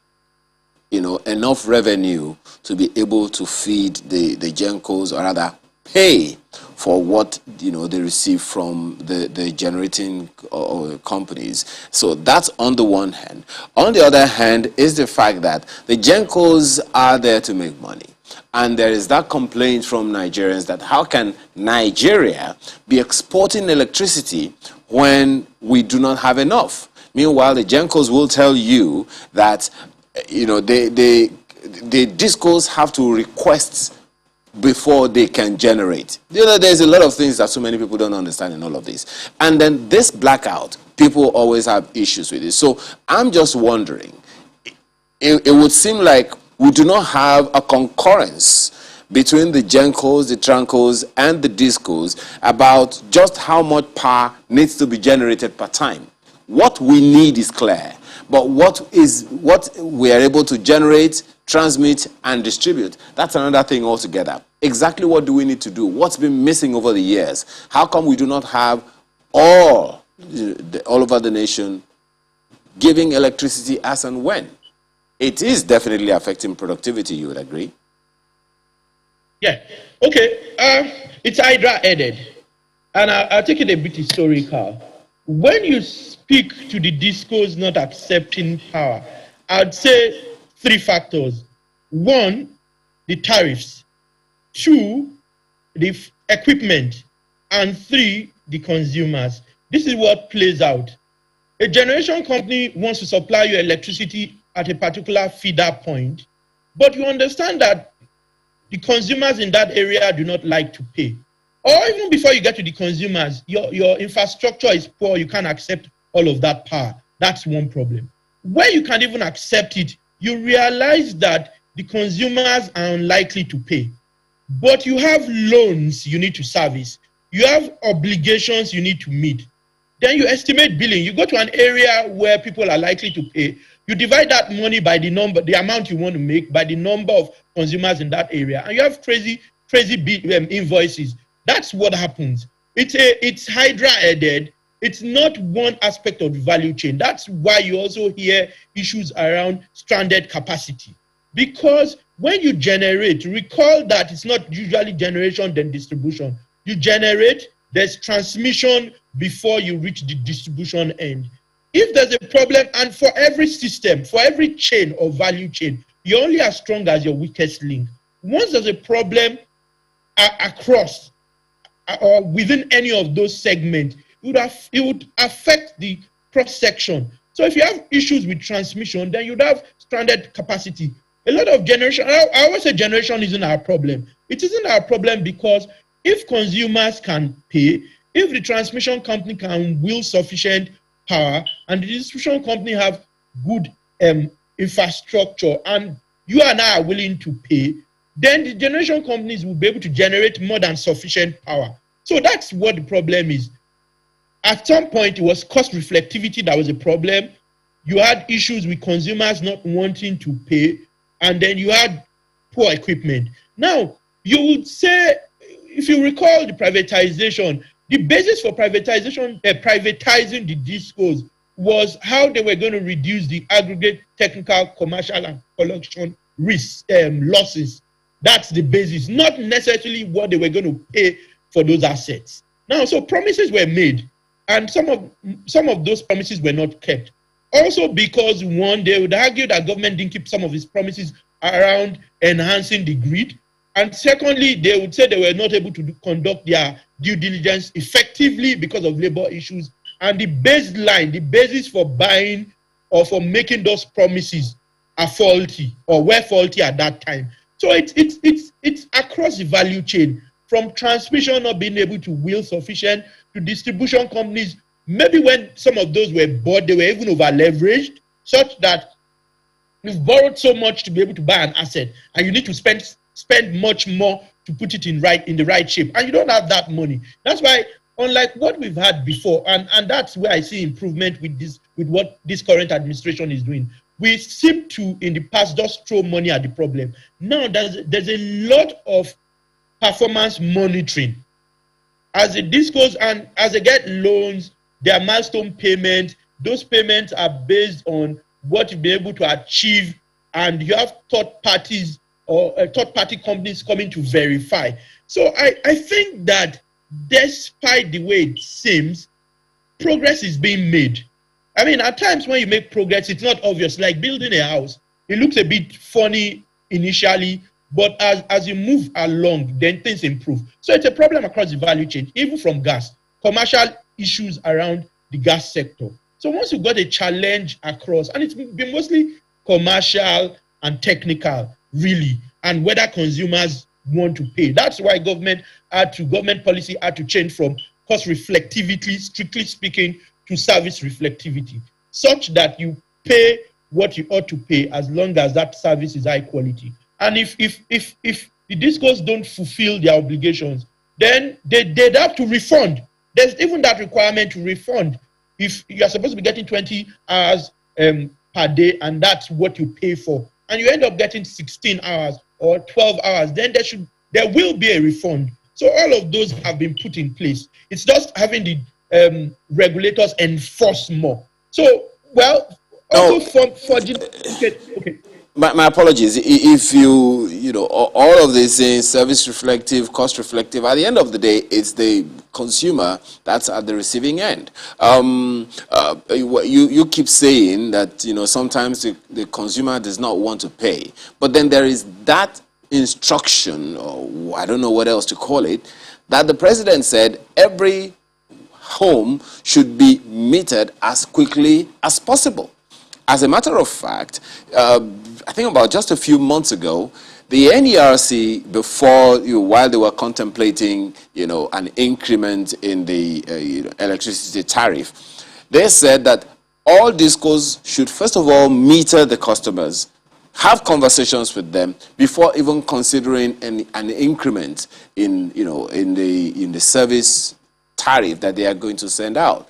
enough revenue to be able to feed the gencos, or rather pay for what they receive from the generating companies. So that's on the one hand. On the other hand is the fact that the gencos are there to make money. And there is that complaint from Nigerians that how can Nigeria be exporting electricity when we do not have enough? Meanwhile, the gencos will tell you that the discos have to request before they can generate. There's a lot of things that so many people don't understand in all of this. And then this blackout, people always have issues with it. So I'm just wondering, it would seem like we do not have a concurrence between the gencos, the trancos, and the discos about just how much power needs to be generated per time. What we need is clear, but what we are able to generate, transmit, and distribute, that's another thing altogether. Exactly what do we need to do? What's been missing over the years? How come we do not have all over the nation giving electricity as and when? It is definitely affecting productivity, you would agree?
Yeah. Okay. It's Hydra-headed. And I'll take it a bit historical. When you speak to the discos not accepting power, I'd say 3 factors. 1, the tariffs. 2, the equipment. And 3, the consumers. This is what plays out. A generation company wants to supply you electricity at a particular feeder point, but you understand that the consumers in that area do not like to pay. Or even before you get to the consumers, your infrastructure is poor, you can't accept all of that power. That's one problem. Where you can't even accept it, you realize that the consumers are unlikely to pay. But you have loans you need to service. You have obligations you need to meet. Then you estimate billing. You go to an area where people are likely to pay. You divide that money by the amount you want to make, by the number of consumers in that area, and you have crazy invoices. That's what happens. It's Hydra-headed. It's not one aspect of the value chain. That's why you also hear issues around stranded capacity. Because when you generate, recall that it's not usually generation then distribution. You generate, there's transmission before you reach the distribution end. If there's a problem, and for every system, for every chain or value chain, you're only as strong as your weakest link. Once there's a problem across or within any of those segments, it would affect the cross-section. So if you have issues with transmission, then you'd have stranded capacity. A lot of generation, I always say generation isn't our problem. It isn't our problem because if consumers can pay, if the transmission company can will sufficient power, and the distribution company have good infrastructure, and you and I are willing to pay, then the generation companies will be able to generate more than sufficient power. So that's what the problem is. At some point, it was cost reflectivity that was a problem. you had issues with consumers not wanting to pay, and then you had poor equipment. Now, you would say, if you recall the privatization, the basis for privatization, privatizing the discos was how they were going to reduce the aggregate technical, commercial, and collection risks, losses. That's the basis, not necessarily what they were going to pay for those assets. Now, so promises were made, and some of those promises were not kept. Also because, one, they would argue that government didn't keep some of its promises around enhancing the grid. And secondly, they would say they were not able to conduct their due diligence effectively because of labor issues. And the baseline, the basis for buying or for making those promises are faulty or were faulty at that time. So it's across the value chain, from transmission not being able to wheel sufficient to distribution companies. Maybe when some of those were bought, they were even over leveraged, such that you've borrowed so much to be able to buy an asset, and you need to spend much more to put it in the right shape, and you don't have that money. That's why, unlike what we've had before, and that's where I see improvement with what this current administration is doing. We seem to, in the past, just throw money at the problem. Now there's a lot of performance monitoring. As the discos and as they get loans, their milestone payments, those payments are based on what you'll be able to achieve, and you have third parties or third-party companies coming to verify. So I think that despite the way it seems, progress is being made. I mean, at times when you make progress, it's not obvious. Like building a house, it looks a bit funny initially, but as you move along, then things improve. So it's a problem across the value chain, even from gas, commercial issues around the gas sector. So once you've got a challenge across, and it's been mostly commercial and technical, really, and whether consumers want to pay. That's why government policy had to change from cost reflectivity, strictly speaking, to service reflectivity, such that you pay what you ought to pay as long as that service is high quality. And if the discos don't fulfill their obligations, then they'd have to refund. There's even that requirement to refund. If you're supposed to be getting 20 hours per day, and that's what you pay for, and you end up getting 16 hours or 12 hours, then there will be a refund. So all of those have been put in place. It's just having the regulators enforce more. So, well, also okay.
My apologies. If you know, all of these things, service reflective, cost reflective, at the end of the day, it's the consumer that's at the receiving end. You keep saying that, you know, sometimes the consumer does not want to pay, but then there is that instruction, or I don't know what else to call it, that the president said every home should be metered as quickly as possible. As a matter of fact, I think about just a few months ago, the NERC, while they were contemplating, you know, an increment in the electricity tariff, they said that all discos should first of all meter the customers, have conversations with them before even considering an increment in the service tariff that they are going to send out.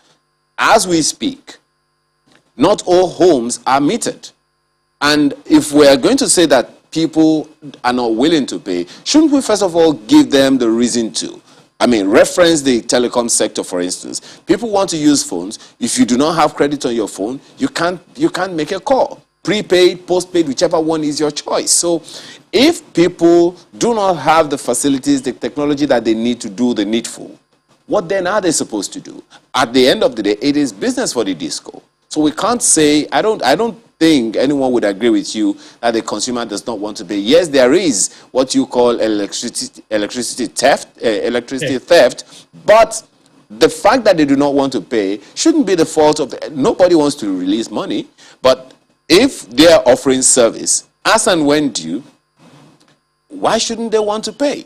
As we speak, not all homes are metered. And if we are going to say that people are not willing to pay, shouldn't we first of all give them the reason to? I mean, reference the telecom sector, for instance. People want to use phones. If you do not have credit on your phone, you can't make a call. Prepaid, postpaid, whichever one is your choice. So if people do not have the facilities, the technology that they need to do the needful, what then are they supposed to do? At the end of the day, it is business for the disco. So we can't say, I don't think anyone would agree with you that the consumer does not want to pay. Yes, there is what you call electricity theft, but the fact that they do not want to pay shouldn't be the fault of nobody wants to release money, but if they are offering service as and when due, why shouldn't they want to pay?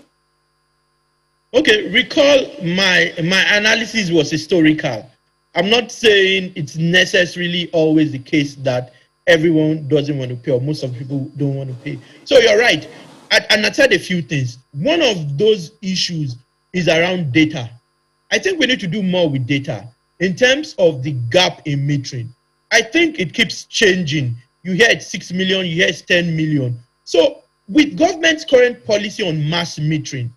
Okay, recall my analysis was historical. I'm not saying it's necessarily always the case that everyone doesn't want to pay or most of the people don't want to pay. So you're right. And I said a few things. One of those issues is around data. I think we need to do more with data in terms of the gap in metering. I think it keeps changing. You hear it's 6 million, you hear it's 10 million. So with government's current policy on mass metering,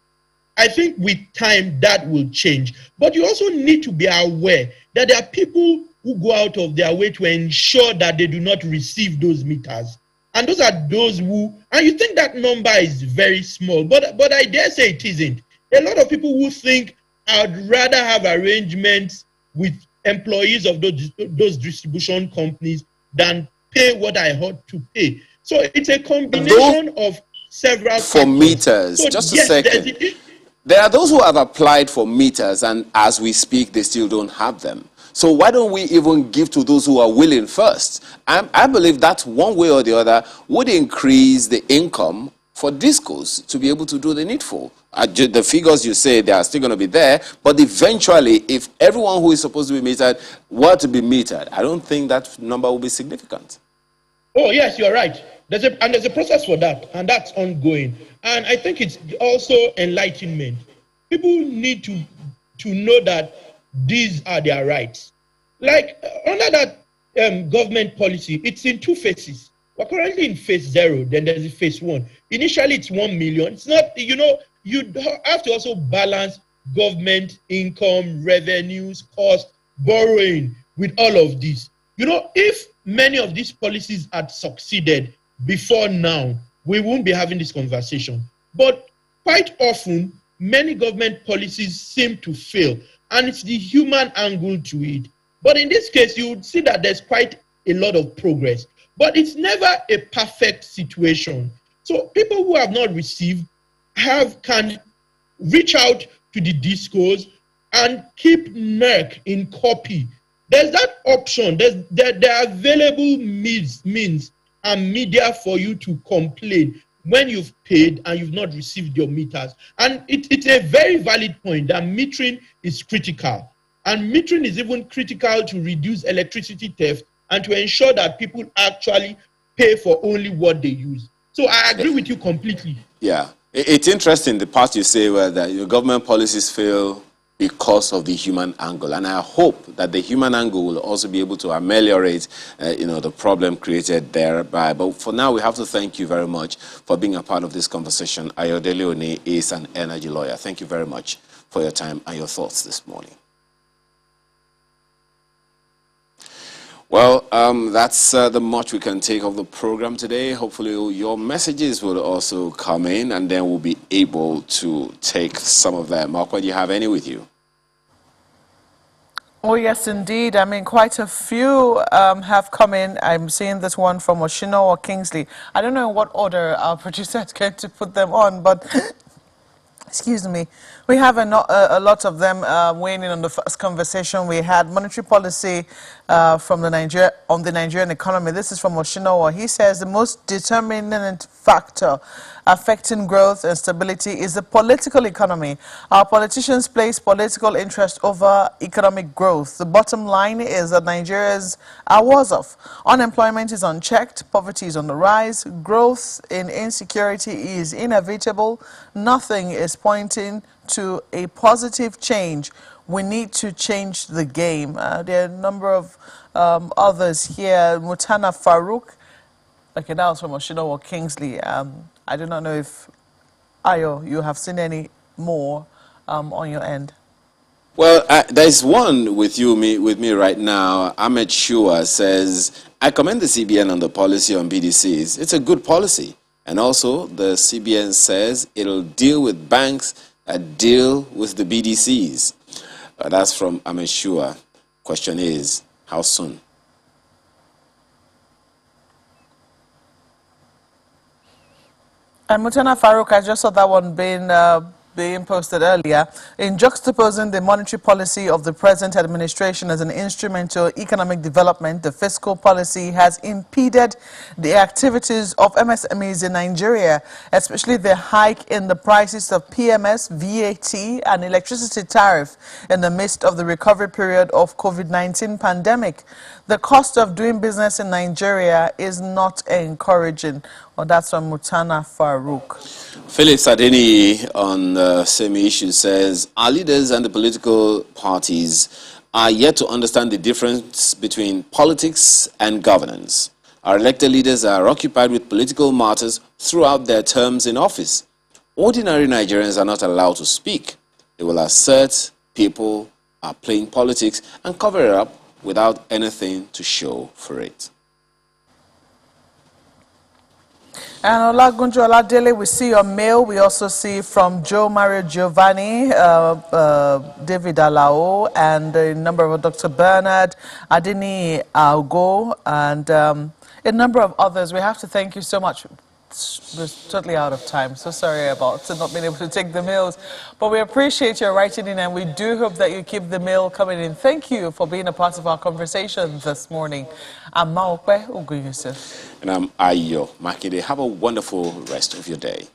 I think with time that will change. But you also need to be aware that there are people who go out of their way to ensure that they do not receive those meters. And those are those who, and you think that number is very small, but I dare say it isn't. A lot of people who think I'd rather have arrangements with employees of those distribution companies than pay what I ought to pay. So it's a combination of several
for
factors.
Meters,
So
just a
yes,
second. There are those who have applied for meters, and as we speak, they still don't have them. So why don't we even give to those who are willing first? I believe that one way or the other would increase the income for discos to be able to do the needful. The figures you say, they are still going to be there, but eventually, if everyone who is supposed to be metered were to be metered, I don't think that number will be significant.
Oh, yes, you're right. There's a process for that, and that's ongoing. And I think it's also enlightenment. People need to know that these are their rights. Like under that government policy, it's in two phases. We're currently in phase 0, then there's a phase 1. Initially, it's 1 million. It's not, you have to also balance government income, revenues, cost, borrowing with all of this. If many of these policies had succeeded before now, we wouldn't be having this conversation. But quite often, many government policies seem to fail, and it's the human angle to it. But in this case, you would see that there's quite a lot of progress. But it's never a perfect situation. So people who have not received can reach out to the discos and keep NERC in copy. There's that option. There are available means and media for you to complain when you've paid and you've not received your meters. And it's a very valid point that metering is critical. And metering is even critical to reduce electricity theft and to ensure that people actually pay for only what they use. So I agree with you completely.
Yeah. It's interesting, the part you say where that your government policies fail because of the human angle. And I hope that the human angle will also be able to ameliorate, the problem created thereby. But for now, we have to thank you very much for being a part of this conversation. Ayodele Oni is an energy lawyer. Thank you very much for your time and your thoughts this morning. Well, that's the much we can take of the program today. Hopefully your messages will also come in, and then we'll be able to take some of them. Mark, do you have any with you?
Oh, yes, indeed. I mean, quite a few have come in. I'm seeing this one from Oshino or Kingsley. I don't know in what order our producer is going to put them on, but excuse me. We have a lot of them weighing in on the first conversation we had. Monetary policy from the Nigerian economy. This is from Oshinowa. He says the most determinant factor affecting growth and stability is the political economy. Our politicians place political interest over economic growth. The bottom line is that Nigerians are worse off. Unemployment is unchecked, poverty is on the rise, growth in insecurity is inevitable. Nothing is pointing to a positive change. We need to change the game. There are a number of others here. Mutana Farouk, okay, that was from Oshinowo Kingsley. I do not know if, Ayo, you have seen any more on your end.
Well, there's one with me right now. Ahmed Shua says, I commend the CBN on the policy on BDCs. It's a good policy. And also, the CBN says it'll deal with banks that deal with the BDCs. That's from Ahmed Shua. Question is, how soon?
And Mutana Farouk, I just saw that one being posted earlier. In juxtaposing the monetary policy of the present administration as an instrument to economic development, the fiscal policy has impeded the activities of MSMEs in Nigeria, especially the hike in the prices of PMS, VAT, and electricity tariff in the midst of the recovery period of COVID-19 pandemic. The cost of doing business in Nigeria is not encouraging. Well, that's from Mutana Farouk.
Philip Sadini on the same issue says, our leaders and the political parties are yet to understand the difference between politics and governance. Our elected leaders are occupied with political matters throughout their terms in office. Ordinary Nigerians are not allowed to speak. They will assert people are playing politics and cover it up without anything to show for it.
And Olagunjo Oladele, we see your mail. We also see from Joe Mario Giovanni, David Alao, and a number of Dr. Bernard, Adini Augo, and a number of others. We have to thank you so much. We're totally out of time. So sorry about not being able to take the mails. But we appreciate your writing in, and we do hope that you keep the mail coming in. Thank you for being a part of our conversation this morning. I'm Maokwe Ogunyusu.
And I'm Ayo Makide. Have a wonderful rest of your day.